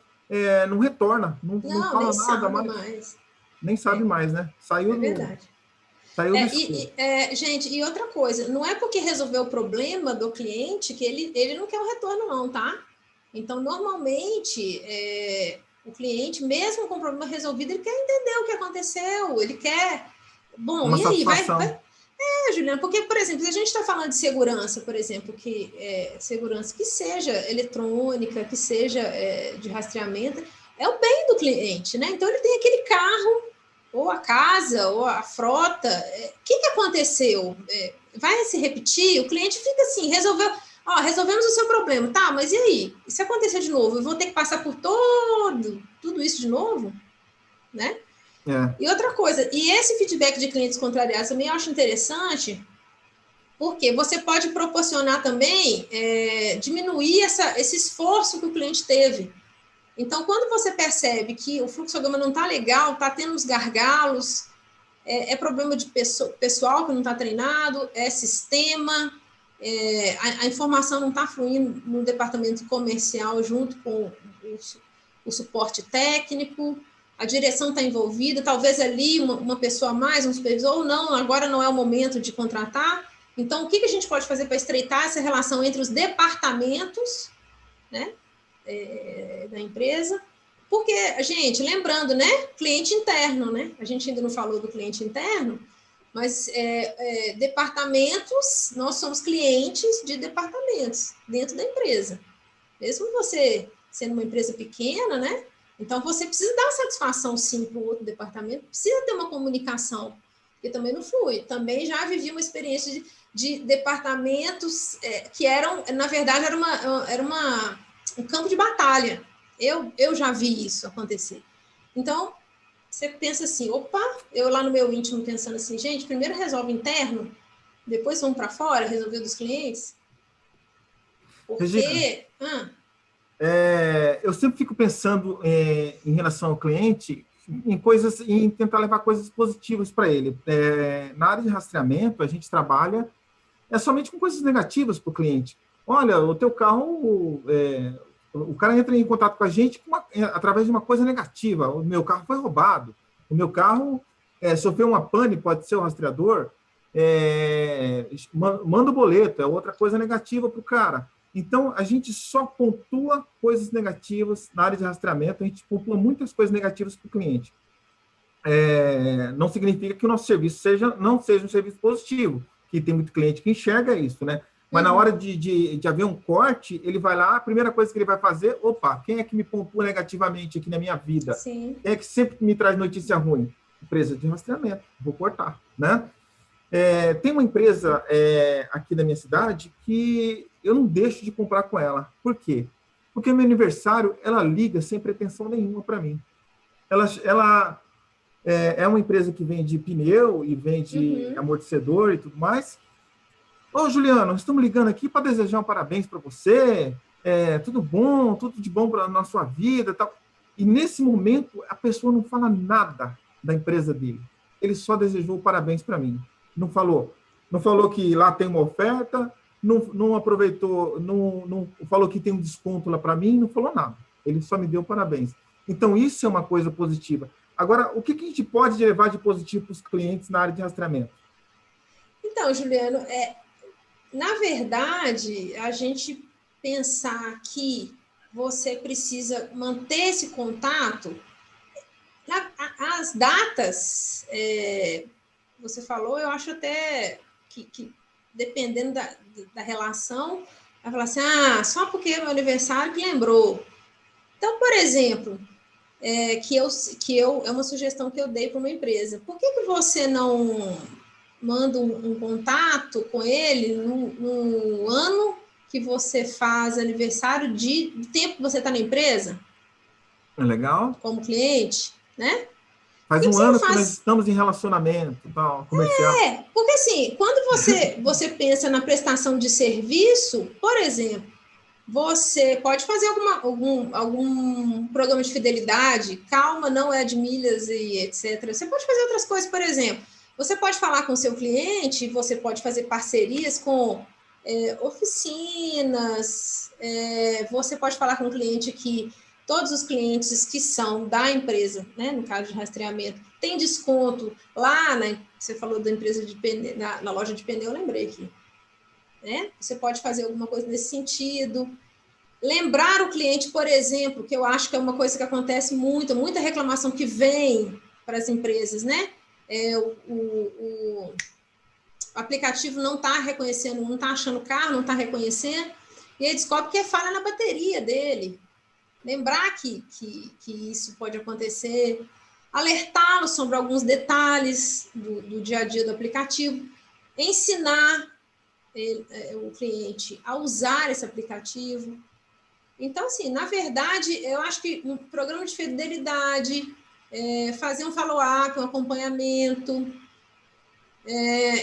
não retorna, não fala nada mais. Nem sabe mais, né? Saiu verdade. Saiu do gente, e outra coisa, não é porque resolveu o problema do cliente que ele não quer um retorno, não, tá? Então, normalmente, o cliente, mesmo com o problema resolvido, ele quer entender o que aconteceu, ele quer... Bom, uma e aí? satisfação. Juliana, porque, por exemplo, se a gente está falando de segurança, por exemplo, segurança que seja eletrônica, que seja de rastreamento, é o bem do cliente, né? Então, ele tem aquele carro, ou a casa, ou a frota. O que aconteceu? Vai se repetir? O cliente fica assim, resolvemos o seu problema, tá, mas e aí? E se acontecer de novo? Eu vou ter que passar por tudo isso de novo? Né? E outra coisa, e esse feedback de clientes contrariados também eu acho interessante, porque você pode proporcionar também, diminuir esse esforço que o cliente teve. Então, quando você percebe que o fluxograma não está legal, está tendo uns gargalos, é problema de pessoal que não está treinado, é sistema, a informação não está fluindo no departamento comercial junto com o suporte técnico, a direção está envolvida, talvez ali uma pessoa a mais, um supervisor, ou não, agora não é o momento de contratar. Então, o que a gente pode fazer para estreitar essa relação entre os departamentos, né, da empresa? Porque, gente, lembrando, né, cliente interno, né? A gente ainda não falou do cliente interno, mas departamentos, nós somos clientes de departamentos dentro da empresa. Mesmo você sendo uma empresa pequena, né? Então, você precisa dar satisfação, sim, para o outro departamento, precisa ter uma comunicação, porque também não flui. Também já vivi uma experiência de departamentos que eram, na verdade, era um campo de batalha. Eu já vi isso acontecer. Então, você pensa assim, opa, eu lá no meu íntimo pensando assim, gente, primeiro resolve interno, depois vamos para fora, resolver dos clientes. Porque... eu sempre fico pensando em relação ao cliente, em tentar levar coisas positivas para ele. Na área de rastreamento, a gente trabalha somente com coisas negativas para o cliente. Olha, o teu carro... o cara entra em contato com a gente através de uma coisa negativa. O meu carro foi roubado. O meu carro sofreu uma pane, pode ser o rastreador. Manda o boleto, é outra coisa negativa para o cara. Então, a gente só pontua coisas negativas na área de rastreamento, a gente pontua muitas coisas negativas para o cliente. Não significa que o nosso serviço não seja um serviço positivo, que tem muito cliente que enxerga isso, né? Mas na hora de haver um corte, ele vai lá, a primeira coisa que ele vai fazer, opa, quem é que me pontua negativamente aqui na minha vida? Sim. Quem é que sempre me traz notícia ruim? Empresa de rastreamento, vou cortar, né? Tem uma empresa aqui da minha cidade que eu não deixo de comprar com ela. Por quê? Porque meu aniversário, ela liga sem pretensão nenhuma para mim. Ela é uma empresa que vende pneu e vende amortecedor e tudo mais. Ô, Juliano, estamos ligando aqui para desejar um parabéns para você. Tudo bom, tudo de bom na sua vida. Tal. E nesse momento, a pessoa não fala nada da empresa dele. Ele só desejou parabéns para mim. Não falou que lá tem uma oferta, não aproveitou, não falou que tem um desconto lá para mim, não falou nada. Ele só me deu parabéns. Então, isso é uma coisa positiva. Agora, o que a gente pode levar de positivo para os clientes na área de rastreamento? Então, Juliano, na verdade, a gente pensar que você precisa manter esse contato, as datas... você falou, eu acho até que dependendo da relação, vai falar assim, só porque é meu aniversário que lembrou. Então, por exemplo, é uma sugestão que eu dei para uma empresa. Por que você não manda um contato com ele no ano que você faz aniversário do tempo que você está na empresa? É legal. Como cliente, né? Faz um ano que nós estamos em relacionamento, tal, comercial. Porque assim, quando você pensa na prestação de serviço, por exemplo, você pode fazer algum programa de fidelidade, calma, não é de milhas e etc. Você pode fazer outras coisas, por exemplo, você pode falar com o seu cliente, você pode fazer parcerias com oficinas, você pode falar com o cliente que todos os clientes que são da empresa, né, no caso de rastreamento, tem desconto lá, né, você falou da empresa de pneu, na loja de pneu, eu lembrei aqui. Né? Você pode fazer alguma coisa nesse sentido. Lembrar o cliente, por exemplo, que eu acho que é uma coisa que acontece muita reclamação que vem para as empresas, né? O aplicativo não está reconhecendo, não está achando o carro, não está reconhecendo, e aí descobre que é falha na bateria dele. Lembrar que isso pode acontecer, alertá-lo sobre alguns detalhes do dia a dia do aplicativo, ensinar o cliente a usar esse aplicativo. Então, assim, na verdade, eu acho que um programa de fidelidade, fazer um follow-up, um acompanhamento,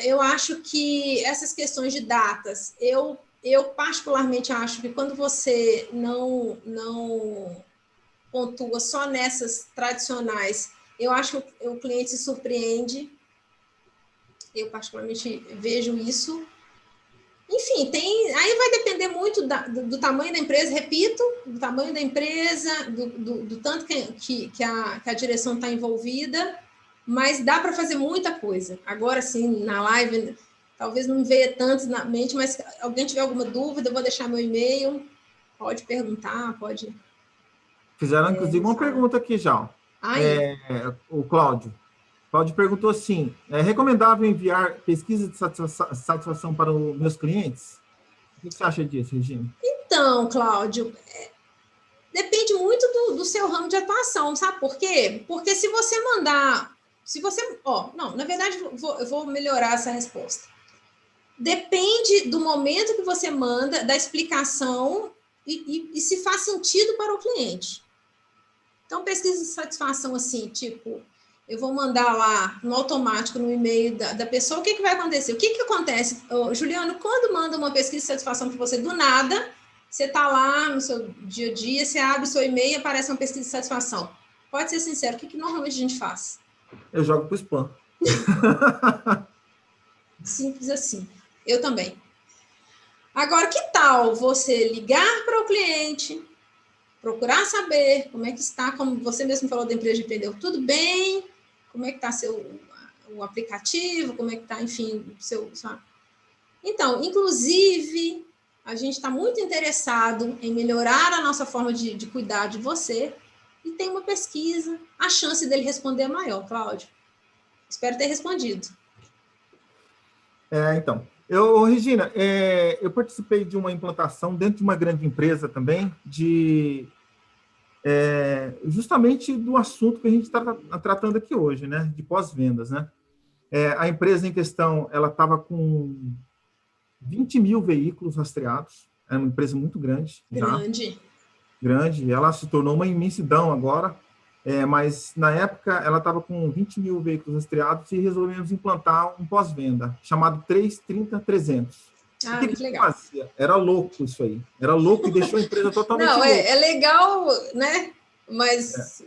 eu acho que essas questões de datas, eu particularmente acho que quando você não pontua só nessas tradicionais, eu acho que o cliente se surpreende. Eu, particularmente, vejo isso. Enfim, aí vai depender muito do tamanho da empresa, repito, do tamanho da empresa, do tanto que a direção está envolvida, mas dá para fazer muita coisa. Agora, sim, na live, talvez não veja tanto na mente, mas se alguém tiver alguma dúvida, eu vou deixar meu e-mail, pode perguntar, pode... Fizeram, inclusive, uma pergunta aqui já. O Cláudio. Cláudio perguntou assim, é recomendável enviar pesquisa de satisfação para os meus clientes? O que você acha disso, Regina? Então, Cláudio, depende muito do seu ramo de atuação, sabe por quê? Porque se você mandar... na verdade, eu vou melhorar essa resposta. Depende do momento que você manda, da explicação e se faz sentido para o cliente. Então, pesquisa de satisfação assim, tipo, eu vou mandar lá no automático, no e-mail da pessoa, o que vai acontecer? O que acontece, Juliano, quando manda uma pesquisa de satisfação para você do nada, você está lá no seu dia a dia, você abre o seu e-mail e aparece uma pesquisa de satisfação. Pode ser sincero, o que normalmente a gente faz? Eu jogo para o spam. Simples assim. Eu também. Agora, que tal você ligar para o cliente, procurar saber como é que está, como você mesmo falou da empresa de pneu, tudo bem? Como é que está o aplicativo, como é que está, enfim, Então, inclusive, a gente está muito interessado em melhorar a nossa forma de cuidar de você e tem uma pesquisa, a chance dele responder é maior, Cláudio. Espero ter respondido. Então, Regina, eu participei de uma implantação dentro de uma grande empresa também, justamente do assunto que a gente está tratando aqui hoje, né, de pós-vendas, né? A empresa em questão, ela estava com 20 mil veículos rastreados, é uma empresa muito grande. Grande, ela se tornou uma imensidão agora, mas na época ela estava com 20 mil veículos rastreados e resolvemos implantar um pós-venda, chamado 330-300. Ah, o que muito que legal. fazia? Era louco isso aí. Era louco e deixou a empresa totalmente Não, louca. é legal, né? Mas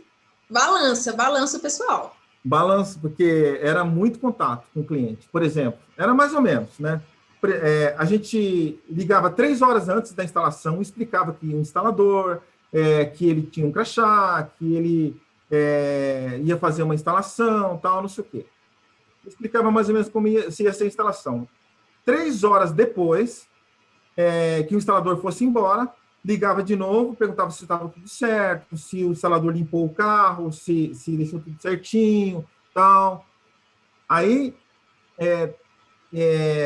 balança o pessoal. Balanço, porque era muito contato com o cliente. Por exemplo, era mais ou menos, né? A gente ligava 3 horas antes da instalação, explicava que o instalador, que ele tinha um crachá, que ele ia fazer uma instalação, tal, não sei o quê. Explicava mais ou menos como ia ser a instalação. 3 horas depois que o instalador fosse embora, ligava de novo, perguntava se estava tudo certo, se o instalador limpou o carro, se deixou tudo certinho, tal. Aí,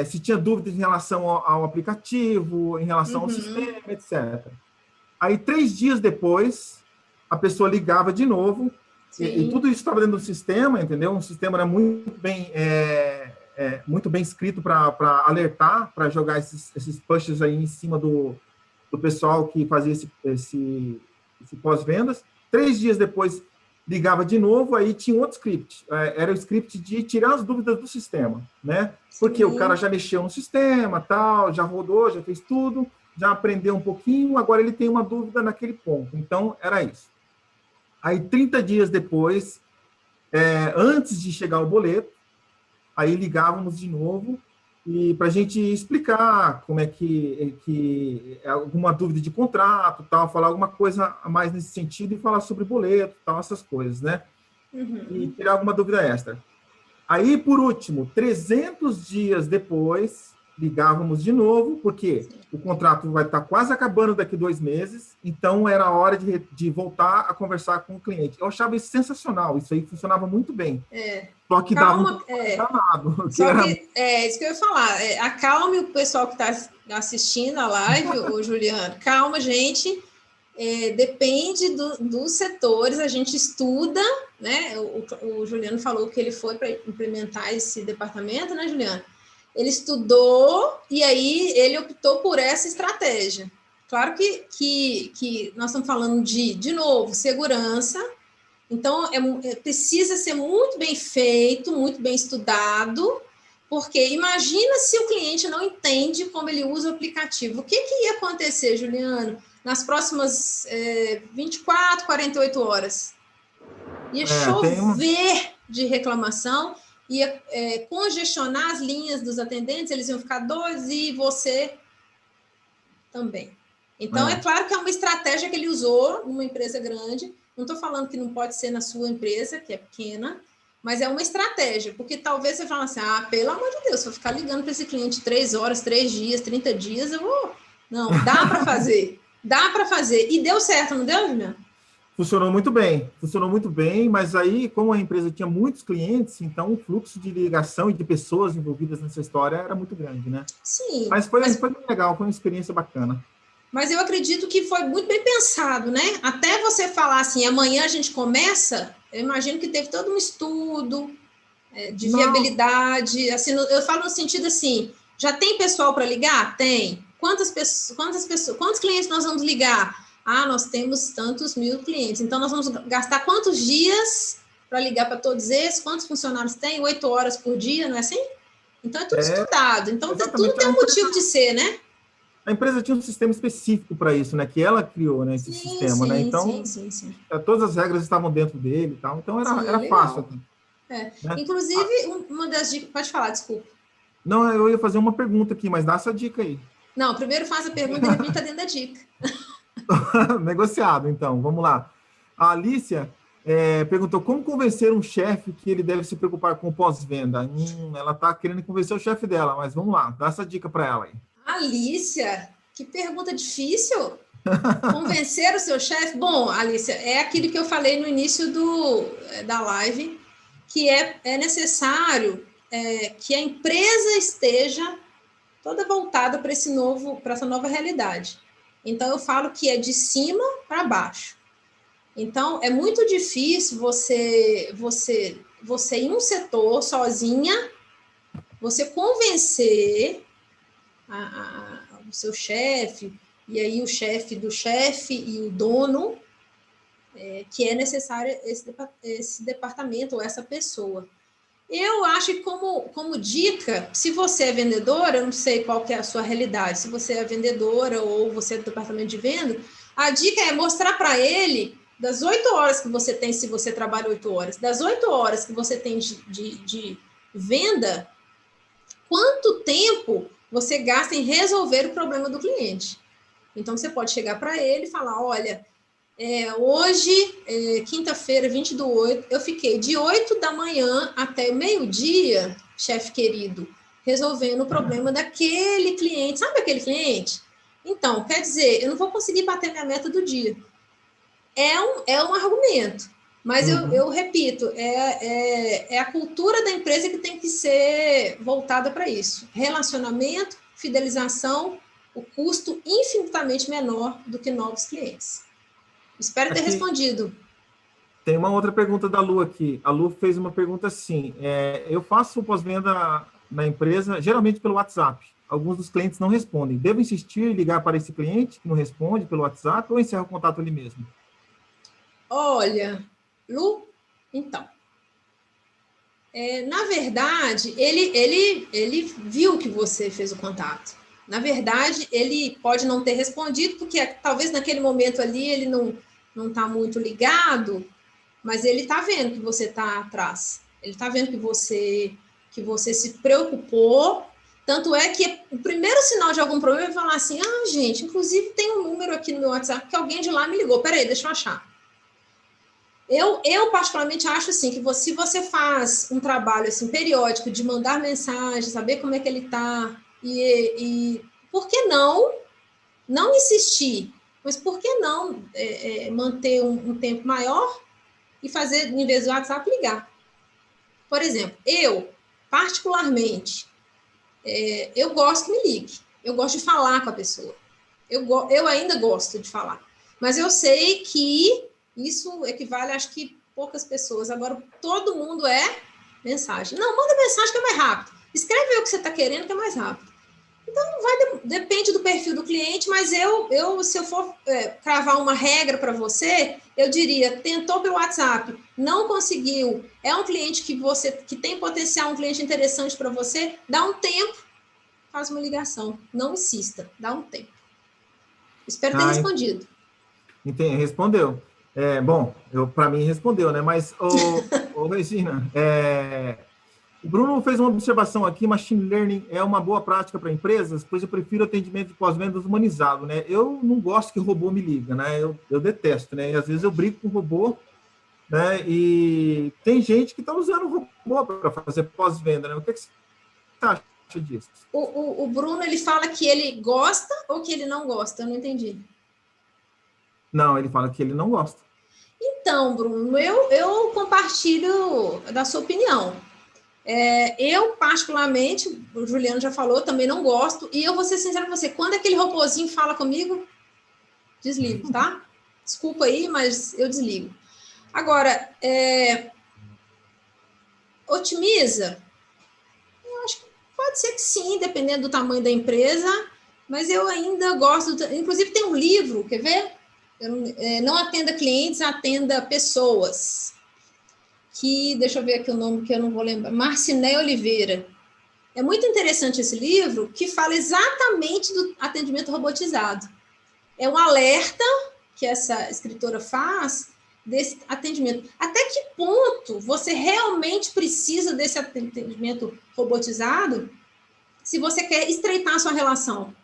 se tinha dúvidas em relação ao aplicativo, em relação ao sistema, etc. Aí, 3 dias depois, a pessoa ligava de novo, e tudo isso estava dentro do sistema, entendeu? Um sistema era muito bem escrito para alertar, para jogar esses pushes aí em cima do pessoal que fazia esse pós-vendas. 3 dias depois, ligava de novo, aí tinha outro script. Era o script de tirar as dúvidas do sistema, né? Porque o cara já mexeu no sistema, tal, já rodou, já fez tudo, já aprendeu um pouquinho, agora ele tem uma dúvida naquele ponto. Então, era isso. Aí, 30 dias depois, antes de chegar o boleto, aí ligávamos de novo e para a gente explicar como é que alguma dúvida de contrato, tal, falar alguma coisa a mais nesse sentido e falar sobre boleto, tal, essas coisas, né? E tirar alguma dúvida extra. Aí, por último, 300 dias depois, ligávamos de novo, porque o contrato vai estar quase acabando daqui 2 meses, então era a hora de voltar a conversar com o cliente. Eu achava isso sensacional, isso aí funcionava muito bem. Só que dava um danado. Isso que eu ia falar. Acalme o pessoal que está assistindo a live, ô Juliano. Calma, gente. Depende dos setores, a gente estuda, né? O Juliano falou que ele foi para implementar esse departamento, né, Juliano? Ele estudou e aí ele optou por essa estratégia. Claro que nós estamos falando de novo, segurança. Então, precisa ser muito bem feito, muito bem estudado, porque imagina se o cliente não entende como ele usa o aplicativo. O que ia acontecer, Juliano? nas próximas 24, 48 horas. Ia tem chover de reclamação, ia congestionar as linhas dos atendentes, eles iam ficar doidos e você também. Então, é claro que é uma estratégia que ele usou numa empresa grande. Não estou falando que não pode ser na sua empresa, que é pequena, mas é uma estratégia, porque talvez você fale assim, pelo amor de Deus, se eu ficar ligando para esse cliente 3 horas, 3 dias, 30 dias, eu vou... Não, dá para fazer. Dá para fazer. E deu certo, não deu, Juliana? Funcionou muito bem, mas aí, como a empresa tinha muitos clientes, então o fluxo de ligação e de pessoas envolvidas nessa história era muito grande, né? Sim. Mas foi bem legal, foi uma experiência bacana. Mas eu acredito que foi muito bem pensado, né? Até você falar assim, amanhã a gente começa, eu imagino que teve todo um estudo de viabilidade. Assim, eu falo no sentido assim, já tem pessoal para ligar? Tem. Quantos clientes nós vamos ligar? Nós temos tantos mil clientes. Então, nós vamos gastar quantos dias para ligar para todos esses? Quantos funcionários tem? 8 horas por dia, não é assim? Então, é tudo estudado. Então, tudo tem um motivo de ser, né? A empresa tinha um sistema específico para isso, né? Que ela criou, né? Esse sistema, né? Então, todas as regras estavam dentro dele e tal. Então, era fácil. Né? Inclusive, uma das dicas... Pode falar, desculpa. Não, eu ia fazer uma pergunta aqui, mas dá essa dica aí. Não, primeiro faz a pergunta e de repente está dentro da dica. Negociado, então. Vamos lá. A Alicia perguntou como convencer um chefe que ele deve se preocupar com o pós-venda. Ela está querendo convencer o chefe dela, mas vamos lá. Dá essa dica para ela aí. Alicia, que pergunta difícil. Convencer o seu chefe? Bom, Alicia, é aquilo que eu falei no início da live, que é necessário que a empresa esteja toda voltada para essa nova realidade. Então, eu falo que é de cima para baixo. Então, é muito difícil você em um setor, sozinha, você convencer o seu chefe, e aí o chefe do chefe e o dono, que é necessário esse departamento ou essa pessoa. Eu acho que como dica, se você é vendedora, eu não sei qual que é a sua realidade, se você é vendedora ou você é do departamento de venda, a dica é mostrar para ele, das 8 horas que você tem, se você trabalha 8 horas, das 8 horas que você tem de venda, quanto tempo você gasta em resolver o problema do cliente. Então, você pode chegar para ele e falar, olha, hoje, quinta-feira, 20/8, eu fiquei de 8 da manhã até meio-dia, chefe querido, resolvendo o problema daquele cliente. Sabe aquele cliente? Então, quer dizer, eu não vou conseguir bater minha meta do dia. É um argumento. Mas eu repito, é a cultura da empresa que tem que ser voltada para isso. Relacionamento, fidelização, o custo infinitamente menor do que novos clientes. Espero ter respondido. Tem uma outra pergunta da Lu aqui. A Lu fez uma pergunta assim, eu faço pós-venda na empresa, geralmente pelo WhatsApp. Alguns dos clientes não respondem. Devo insistir em ligar para esse cliente que não responde pelo WhatsApp ou encerro o contato ali mesmo? Olha, Lu, então, na verdade, ele viu que você fez o contato. Na verdade, ele pode não ter respondido, porque talvez naquele momento ali ele não está muito ligado, mas ele está vendo que você está atrás. Ele está vendo que você se preocupou. Tanto é que o primeiro sinal de algum problema é falar assim, gente, inclusive tem um número aqui no meu WhatsApp que alguém de lá me ligou. Peraí, deixa eu achar. Eu particularmente acho assim, que se você faz um trabalho assim, periódico de mandar mensagem, saber como é que ele está, e por que não insistir? Mas por que não manter um tempo maior e fazer, em vez do WhatsApp, ligar? Por exemplo, eu, particularmente, eu gosto que me ligue. Eu gosto de falar com a pessoa. Eu ainda gosto de falar. Mas eu sei que isso equivale, acho que poucas pessoas. Agora, todo mundo mensagem. Não, manda mensagem que é mais rápido. Escreve aí o que você está querendo que é mais rápido. Então, depende do perfil do cliente, mas se eu for cravar uma regra para você, eu diria, tentou pelo WhatsApp, não conseguiu, é um cliente que tem potencial, um cliente interessante para você, dá um tempo, faz uma ligação. Não insista, dá um tempo. Espero ter respondido. Entendi, respondeu. Bom, para mim respondeu, né? Mas, Regina, o Bruno fez uma observação aqui: machine learning é uma boa prática para empresas, pois eu prefiro atendimento de pós-vendas humanizado, né? Eu não gosto que o robô me liga, né? Eu detesto, né? E às vezes eu brigo com o robô, né? E tem gente que está usando o robô para fazer pós-venda, né? O que você acha disso? O Bruno, ele fala que ele gosta ou que ele não gosta? Eu não entendi. Não, ele fala que ele não gosta. Então, Bruno, eu compartilho da sua opinião. Eu, particularmente, o Juliano já falou, também não gosto. E eu vou ser sincera com você, quando aquele robozinho fala comigo, desligo, tá? Desculpa aí, mas eu desligo. Agora, otimiza? Eu acho que pode ser que sim, dependendo do tamanho da empresa, mas eu ainda gosto. Inclusive, tem um livro, quer ver? Não atenda clientes, atenda pessoas. Deixa eu ver aqui o nome que eu não vou lembrar. Marciné Oliveira. É muito interessante esse livro, que fala exatamente do atendimento robotizado. É um alerta que essa escritora faz desse atendimento. Até que ponto você realmente precisa desse atendimento robotizado se você quer estreitar a sua relação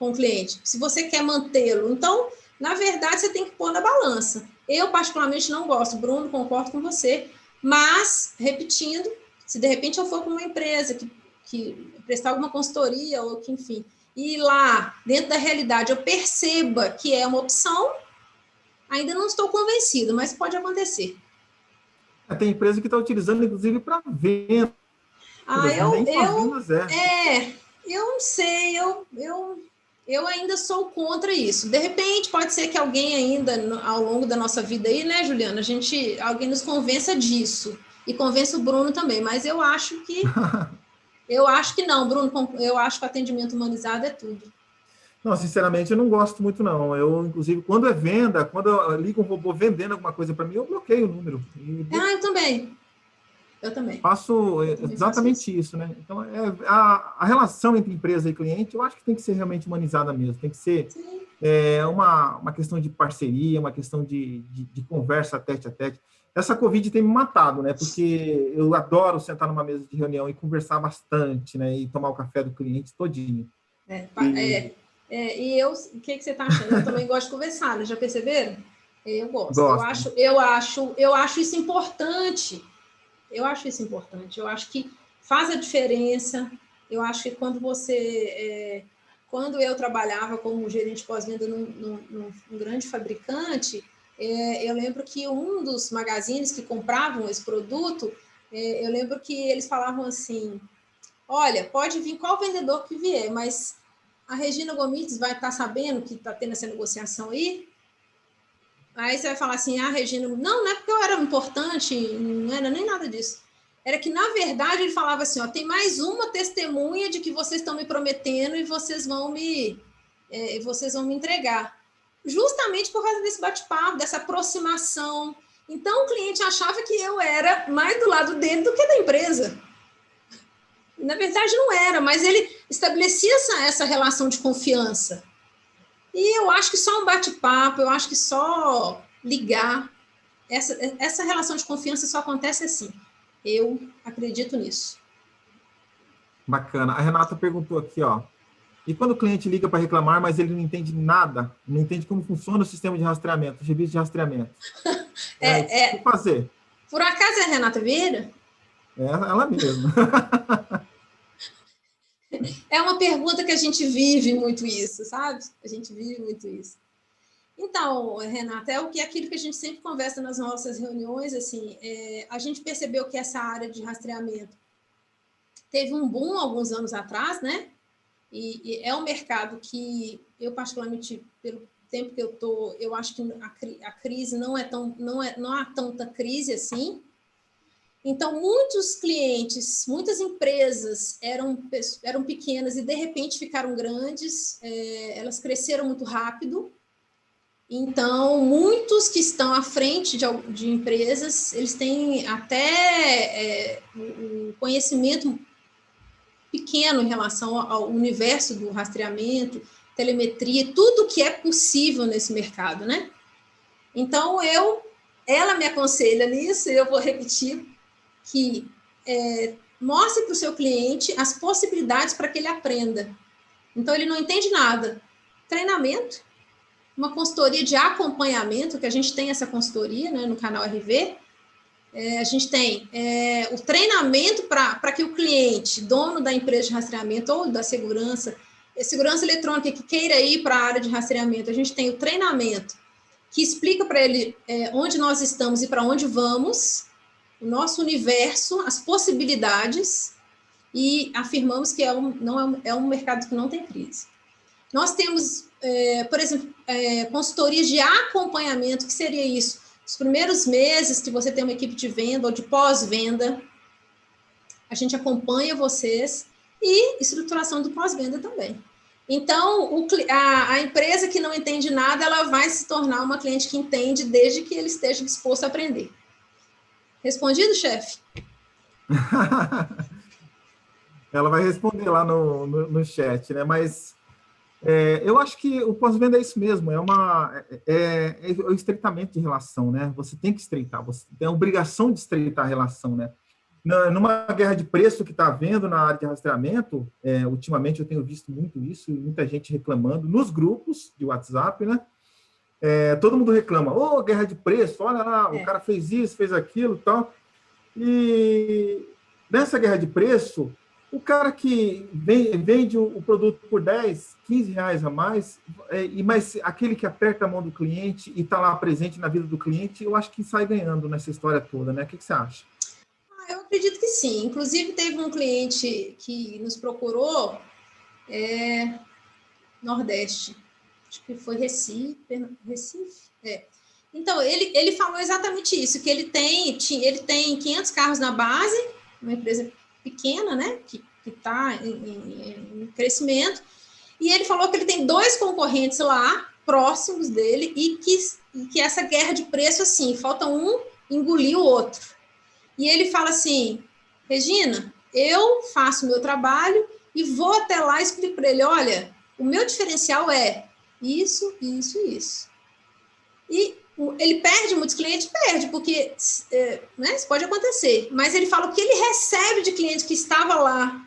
com o cliente, se você quer mantê-lo. Então, na verdade, você tem que pôr na balança. Eu, particularmente, não gosto. Bruno, concordo com você. Mas, repetindo, se de repente eu for para uma empresa que prestar alguma consultoria ou que, enfim, e lá, dentro da realidade, eu perceba que é uma opção, ainda não estou convencido, mas pode acontecer. Tem empresa que está utilizando, inclusive, para venda. Eu não sei, eu ainda sou contra isso. De repente, pode ser que alguém ainda, ao longo da nossa vida aí, né, Juliana, alguém nos convença disso. E convença o Bruno também, mas eu acho que não, Bruno, eu acho que o atendimento humanizado é tudo. Não, sinceramente, eu não gosto muito, não. Eu, inclusive, quando é venda, quando eu ligo um robô vendendo alguma coisa para mim, eu bloqueio o número. Eu também. Faço exatamente isso, né? Então, a relação entre empresa e cliente, eu acho que tem que ser realmente humanizada mesmo. Tem que ser uma questão de parceria, uma questão de conversa tete a tete. Essa Covid tem me matado, né? Porque eu adoro sentar numa mesa de reunião e conversar bastante, né? E tomar o café do cliente todinho. E o que você está achando? Eu também gosto de conversar, né? Já perceberam? Eu gosto. Eu acho isso importante. Eu acho acho que faz a diferença. Eu acho que quando eu trabalhava como gerente pós-venda num grande fabricante, eu lembro que um dos magazines que compravam esse produto, eu lembro que eles falavam assim: olha, pode vir qual vendedor que vier, mas a Regina Gomides vai estar sabendo que está tendo essa negociação aí. Aí você vai falar assim: Regina, não é porque eu era importante, não era nem nada disso. Era que, na verdade, ele falava assim: tem mais uma testemunha de que vocês estão me prometendo e vocês vão me entregar. Justamente por causa desse bate-papo, dessa aproximação. Então, o cliente achava que eu era mais do lado dele do que da empresa. Na verdade, não era, mas ele estabelecia essa relação de confiança. E eu acho que só um bate-papo, eu acho que só ligar, essa relação de confiança só acontece assim. Eu acredito nisso. Bacana. A Renata perguntou aqui, e quando o cliente liga para reclamar, mas ele não entende nada, não entende como funciona o sistema de rastreamento, o serviço de rastreamento. O que fazer? Por acaso é a Renata Vieira? Ela mesma. É uma pergunta que a gente vive muito isso, sabe? A gente vive muito isso. Então, Renata, aquilo que a gente sempre conversa nas nossas reuniões, assim, a gente percebeu que essa área de rastreamento teve um boom alguns anos atrás, né? E é um mercado que eu, particularmente, pelo tempo que eu estou, eu acho que a crise não há tanta crise assim. Então, muitos clientes, muitas empresas eram pequenas e, de repente, ficaram grandes, elas cresceram muito rápido. Então, muitos que estão à frente de empresas, eles têm até um conhecimento pequeno em relação ao universo do rastreamento, telemetria, tudo que é possível nesse mercado, né? Então, ela me aconselha nisso, e eu vou repetir, que mostre para o seu cliente as possibilidades para que ele aprenda. Então, ele não entende nada. Treinamento, uma consultoria de acompanhamento, que a gente tem essa consultoria, né, no canal RV. A gente tem o treinamento para que o cliente, dono da empresa de rastreamento ou da segurança eletrônica que queira ir para a área de rastreamento, a gente tem o treinamento que explica para ele onde nós estamos e para onde vamos, o nosso universo, as possibilidades, e afirmamos que é um mercado que não tem crise. Nós temos, por exemplo, consultorias de acompanhamento, que seria isso? Os primeiros meses que você tem uma equipe de venda ou de pós-venda, a gente acompanha vocês, e estruturação do pós-venda também. Então, a empresa que não entende nada, ela vai se tornar uma cliente que entende, desde que ele esteja disposto a aprender. Respondido, chefe? Ela vai responder lá no chat, né? Mas eu acho que o pós-venda é isso mesmo, é o estreitamento de relação, né? Você tem que estreitar, você tem a obrigação de estreitar a relação, né? Numa guerra de preço que está havendo na área de rastreamento, ultimamente eu tenho visto muito isso, e muita gente reclamando nos grupos de WhatsApp, né? Todo mundo reclama, guerra de preço, olha lá, o cara fez isso, fez aquilo e tal. E nessa guerra de preço, o cara que vende o produto por 10, 15 reais a mais, mas aquele que aperta a mão do cliente e está lá presente na vida do cliente, eu acho que sai ganhando nessa história toda, né? O que você acha? Eu acredito que sim. Inclusive, teve um cliente que nos procurou, Nordeste, acho que foi Recife. Então, ele falou exatamente isso, que ele tem 500 carros na base, uma empresa pequena, né, que está em crescimento, e ele falou que ele tem 2 concorrentes lá, próximos dele, e que essa guerra de preço, assim, falta um engolir o outro. E ele fala assim, Regina, eu faço o meu trabalho e vou até lá e explico para ele, olha, o meu diferencial é isso, isso e isso. E ele perde muitos clientes? Perde, porque né, isso pode acontecer. Mas ele fala o que ele recebe de cliente que estava lá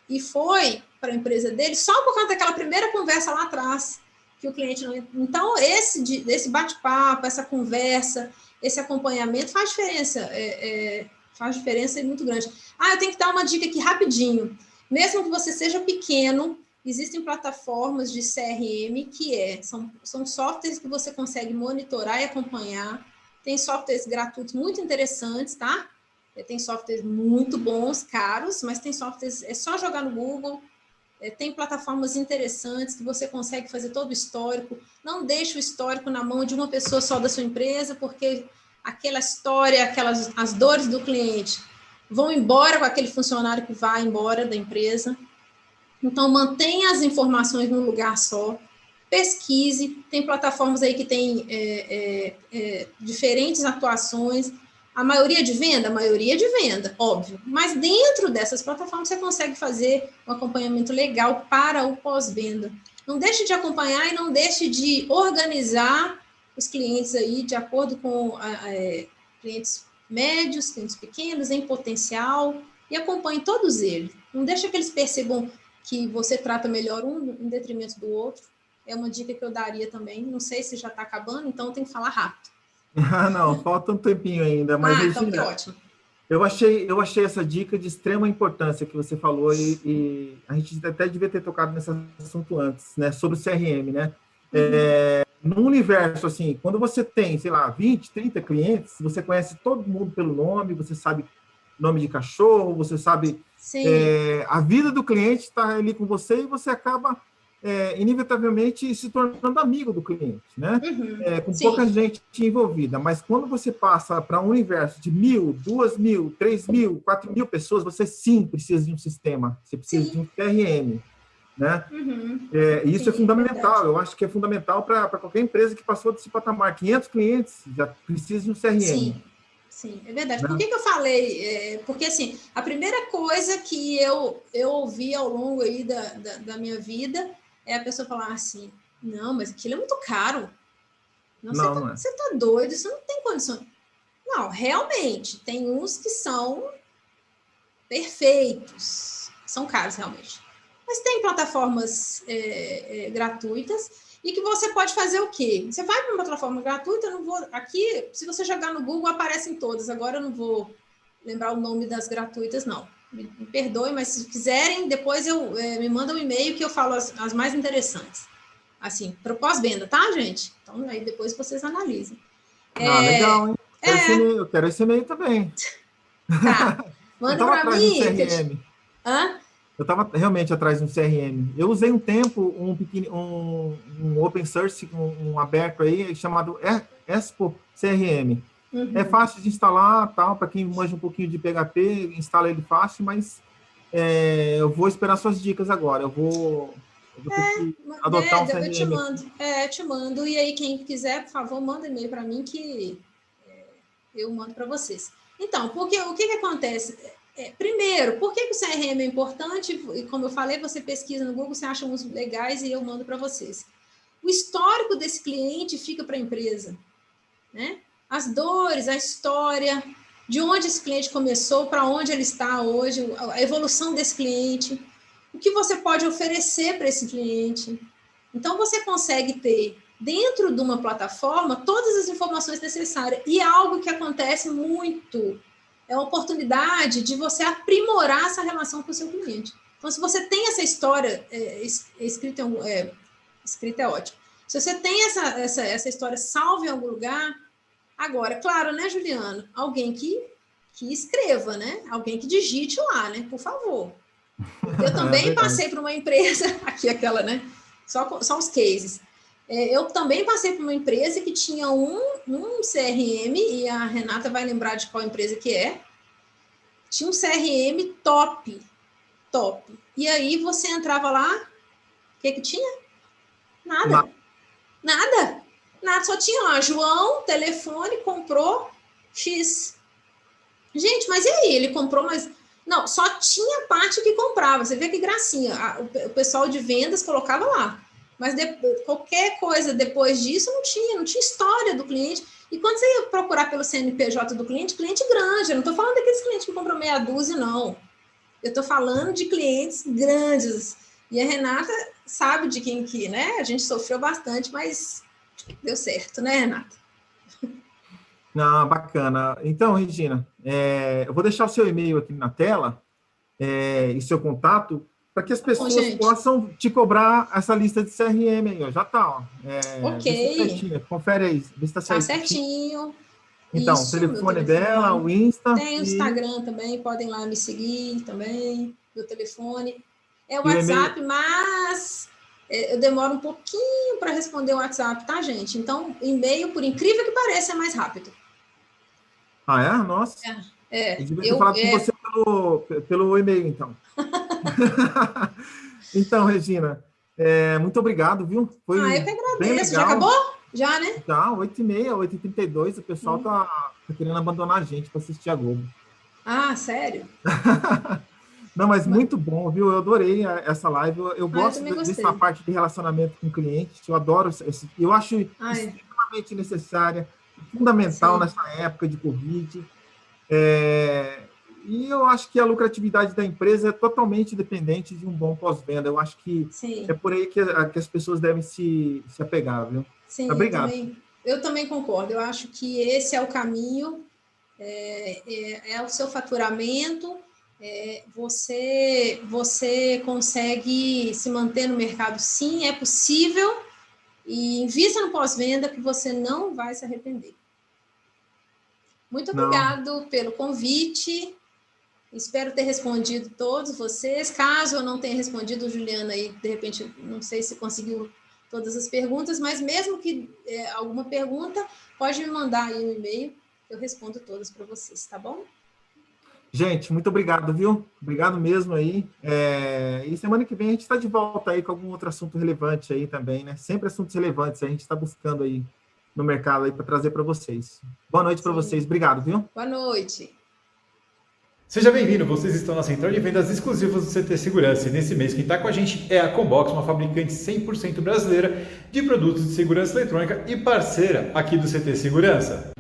e foi para a empresa dele só por conta daquela primeira conversa lá atrás, que o cliente não... Então, esse bate-papo, essa conversa, esse acompanhamento faz diferença, faz diferença muito grande. Eu tenho que dar uma dica aqui rapidinho. Mesmo que você seja pequeno, existem plataformas de CRM que são softwares que você consegue monitorar e acompanhar. Tem softwares gratuitos muito interessantes, tá? Tem softwares muito bons, caros, mas tem softwares, é só jogar no Google. Tem plataformas interessantes que você consegue fazer todo o histórico. Não deixe o histórico na mão de uma pessoa só da sua empresa, porque aquela história, as dores do cliente vão embora com aquele funcionário que vai embora da empresa. Então, mantenha as informações num lugar só, pesquise, tem plataformas aí que tem diferentes atuações, a maioria de venda, óbvio, mas dentro dessas plataformas você consegue fazer um acompanhamento legal para o pós-venda. Não deixe de acompanhar e não deixe de organizar os clientes aí de acordo com clientes médios, clientes pequenos, em potencial, e acompanhe todos eles. Não deixe que eles percebam que você trata melhor um em detrimento do outro. É uma dica que eu daria também. Não sei se já está acabando, então tem que falar rápido. Não, falta um tempinho ainda. Mas, então que ótimo. Eu achei essa dica de extrema importância que você falou, e a gente até devia ter tocado nesse assunto antes, né? Sobre o CRM, né? No universo, assim, quando você tem, sei lá, 20, 30 clientes, você conhece todo mundo pelo nome, você sabe nome de cachorro, você sabe a vida do cliente está ali com você, e você acaba inevitavelmente se tornando amigo do cliente, né? Com pouca gente envolvida. Mas quando você passa para um universo de 1.000, 2.000, 3.000, 4.000 pessoas, você sim precisa de um sistema, você precisa de um CRM, né? Isso é fundamental. Eu acho que é fundamental para qualquer empresa que passou desse patamar. 500 clientes já precisa de um CRM. Sim, é verdade. Por que eu falei? Porque, assim, a primeira coisa que eu ouvi ao longo aí da minha vida é a pessoa falar assim, não, mas aquilo é muito caro. Não, Não, não é. você tá doido, isso não tem condições. Não, realmente, tem uns que são perfeitos, são caros realmente. Mas tem plataformas gratuitas e que você pode fazer o quê? Você vai para uma plataforma gratuita, eu não vou. Aqui, se você jogar no Google, aparecem todas. Agora eu não vou lembrar o nome das gratuitas, não. Me perdoe, mas se quiserem, depois me manda um e-mail que eu falo as mais interessantes. Assim, para pós-venda, tá, gente? Então, aí depois vocês analisem. Legal, hein? Eu quero esse e-mail também. Tá. Eu Manda estava para atrás de um mim. CRM. Hã? Eu estava realmente atrás de um CRM. Eu usei um tempo um open source, um aberto aí, chamado Expo CRM. Uhum. É fácil de instalar, tal, para quem manja um pouquinho de PHP, instala ele fácil, mas eu vou esperar suas dicas agora. Eu vou ter que adotar um CRM. Eu te mando. E aí, quem quiser, por favor, manda e-mail para mim que eu mando para vocês. Então, porque o que acontece? Primeiro, por que o CRM é importante? E como eu falei, você pesquisa no Google, você acha uns legais e eu mando para vocês. O histórico desse cliente fica para a empresa, né? As dores, a história, de onde esse cliente começou, para onde ele está hoje, a evolução desse cliente, o que você pode oferecer para esse cliente. Então, você consegue ter, dentro de uma plataforma, todas as informações necessárias. E algo que acontece muito é a oportunidade de você aprimorar essa relação com o seu cliente. Então, se você tem essa história escrita é ótimo. Se você tem essa história salva em algum lugar, agora, claro, né, Juliano? Alguém que escreva, né? Alguém que digite lá, né? Por favor. Eu também passei por uma empresa, aqui aquela, né? Só os cases. Eu também passei por uma empresa que tinha um CRM, e a Renata vai lembrar de qual empresa que é. Tinha um CRM top. E aí você entrava lá, o que tinha? Nada. Só tinha lá, João, telefone, comprou X. Gente, mas e aí? Ele comprou, mas... Não, só tinha parte que comprava. Você vê que gracinha. O pessoal de vendas colocava lá. Mas qualquer coisa depois disso não tinha história do cliente. E quando você ia procurar pelo CNPJ do cliente grande, eu não estou falando daqueles clientes que compram meia dúzia, não. Eu estou falando de clientes grandes. E a Renata sabe de quem que, né? A gente sofreu bastante, mas deu certo, né, Renata? Bacana. Então, Regina, eu vou deixar o seu e-mail aqui na tela e seu contato para que as pessoas possam te cobrar essa lista de CRM aí, ó. Já está, ó. Ok. Confere aí, vê se tá certinho. Então, o telefone dela, o Insta. Tem o Instagram também, podem lá me seguir também, meu telefone. É o WhatsApp, mas eu demoro um pouquinho para responder o WhatsApp, tá, gente? Então, e-mail, por incrível que pareça, é mais rápido. Ah, é? Nossa. Eu devia ter falado com você pelo e-mail, então. Então, Regina, muito obrigado, viu? Foi eu que agradeço. Já acabou? Já, né? Já, 8h30, 8h32, o pessoal tá querendo abandonar a gente para assistir a Globo. Ah, sério? Não, mas muito bom, viu? Eu adorei essa live. Eu gosto dessa parte de relacionamento com clientes. Eu adoro eu acho extremamente necessária, fundamental nessa época de Covid. E eu acho que a lucratividade da empresa é totalmente dependente de um bom pós-venda. Eu acho que é por aí que as pessoas devem se apegar, viu? Sim, obrigado. Eu também concordo. Eu acho que esse é o caminho, é o seu faturamento, você consegue se manter no mercado, sim, é possível, e invista no pós-venda que você não vai se arrepender. Muito obrigado pelo convite. Espero ter respondido todos vocês. Caso eu não tenha respondido, Juliana, aí, de repente, não sei se conseguiu todas as perguntas, mas mesmo que alguma pergunta, pode me mandar aí um e-mail, eu respondo todas para vocês, tá bom? Gente, muito obrigado, viu? Obrigado mesmo aí. E semana que vem a gente está de volta aí com algum outro assunto relevante aí também, né? Sempre assuntos relevantes a gente está buscando aí no mercado aí para trazer para vocês. Boa noite para vocês. Obrigado, viu? Boa noite. Seja bem-vindo, vocês estão na central de vendas exclusivas do CT Segurança e nesse mês quem está com a gente é a Combox, uma fabricante 100% brasileira de produtos de segurança eletrônica e parceira aqui do CT Segurança.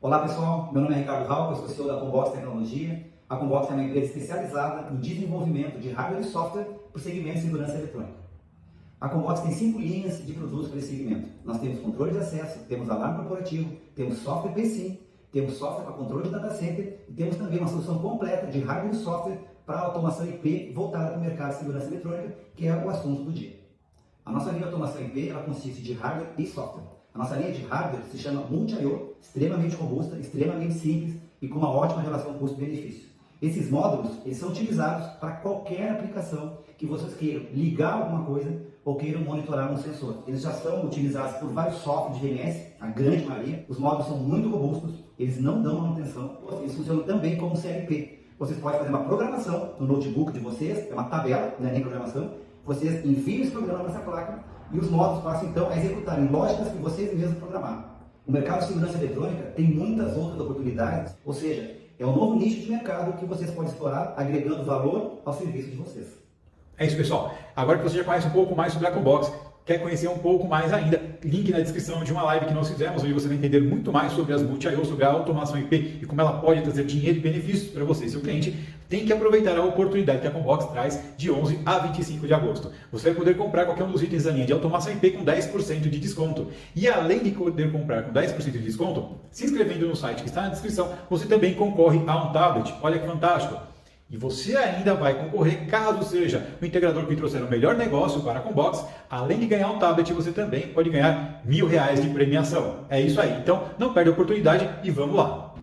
Olá pessoal, meu nome é Ricardo Rauch, eu sou CEO da Combox Tecnologia. A Combox é uma empresa especializada em desenvolvimento de hardware e software para o segmento de segurança eletrônica. A Combox tem 5 linhas de produtos para esse segmento. Nós temos controle de acesso, temos alarme corporativo, temos software PSIM, temos software para controle de data center e temos também uma solução completa de hardware e software para automação IP voltada para o mercado de segurança eletrônica, que é o assunto do dia. A nossa linha de automação IP ela consiste de hardware e software. A nossa linha de hardware se chama Multi-IO, extremamente robusta, extremamente simples e com uma ótima relação custo-benefício. Esses módulos eles são utilizados para qualquer aplicação que vocês queiram ligar alguma coisa ou queiram monitorar um sensor. Eles já são utilizados por vários softwares de DNS, a grande maioria. Os módulos são muito robustos, eles não dão manutenção, eles funcionam também como CLP. Vocês podem fazer uma programação no notebook de vocês, é uma tabela, não é nem programação. Vocês enviam esse programa para essa placa e os módulos passam então a executarem lógicas que vocês mesmos programaram. O mercado de segurança eletrônica tem muitas outras oportunidades, ou seja, é um novo nicho de mercado que vocês podem explorar, agregando valor ao serviço de vocês. É isso, pessoal. Agora que você já conhece um pouco mais sobre a Combox, quer conhecer um pouco mais ainda, link na descrição de uma live que nós fizemos, onde você vai entender muito mais sobre as multi-IO, sobre a automação IP e como ela pode trazer dinheiro e benefícios para você, seu cliente. Tem que aproveitar a oportunidade que a Combox traz de 11 a 25 de agosto. Você vai poder comprar qualquer um dos itens da linha de automação IP com 10% de desconto. E além de poder comprar com 10% de desconto, se inscrevendo no site que está na descrição, você também concorre a um tablet. Olha que fantástico! E você ainda vai concorrer caso seja o integrador que trouxer o melhor negócio para a Combox. Além de ganhar um tablet, você também pode ganhar R$1.000 de premiação. É isso aí. Então, não perde a oportunidade e vamos lá!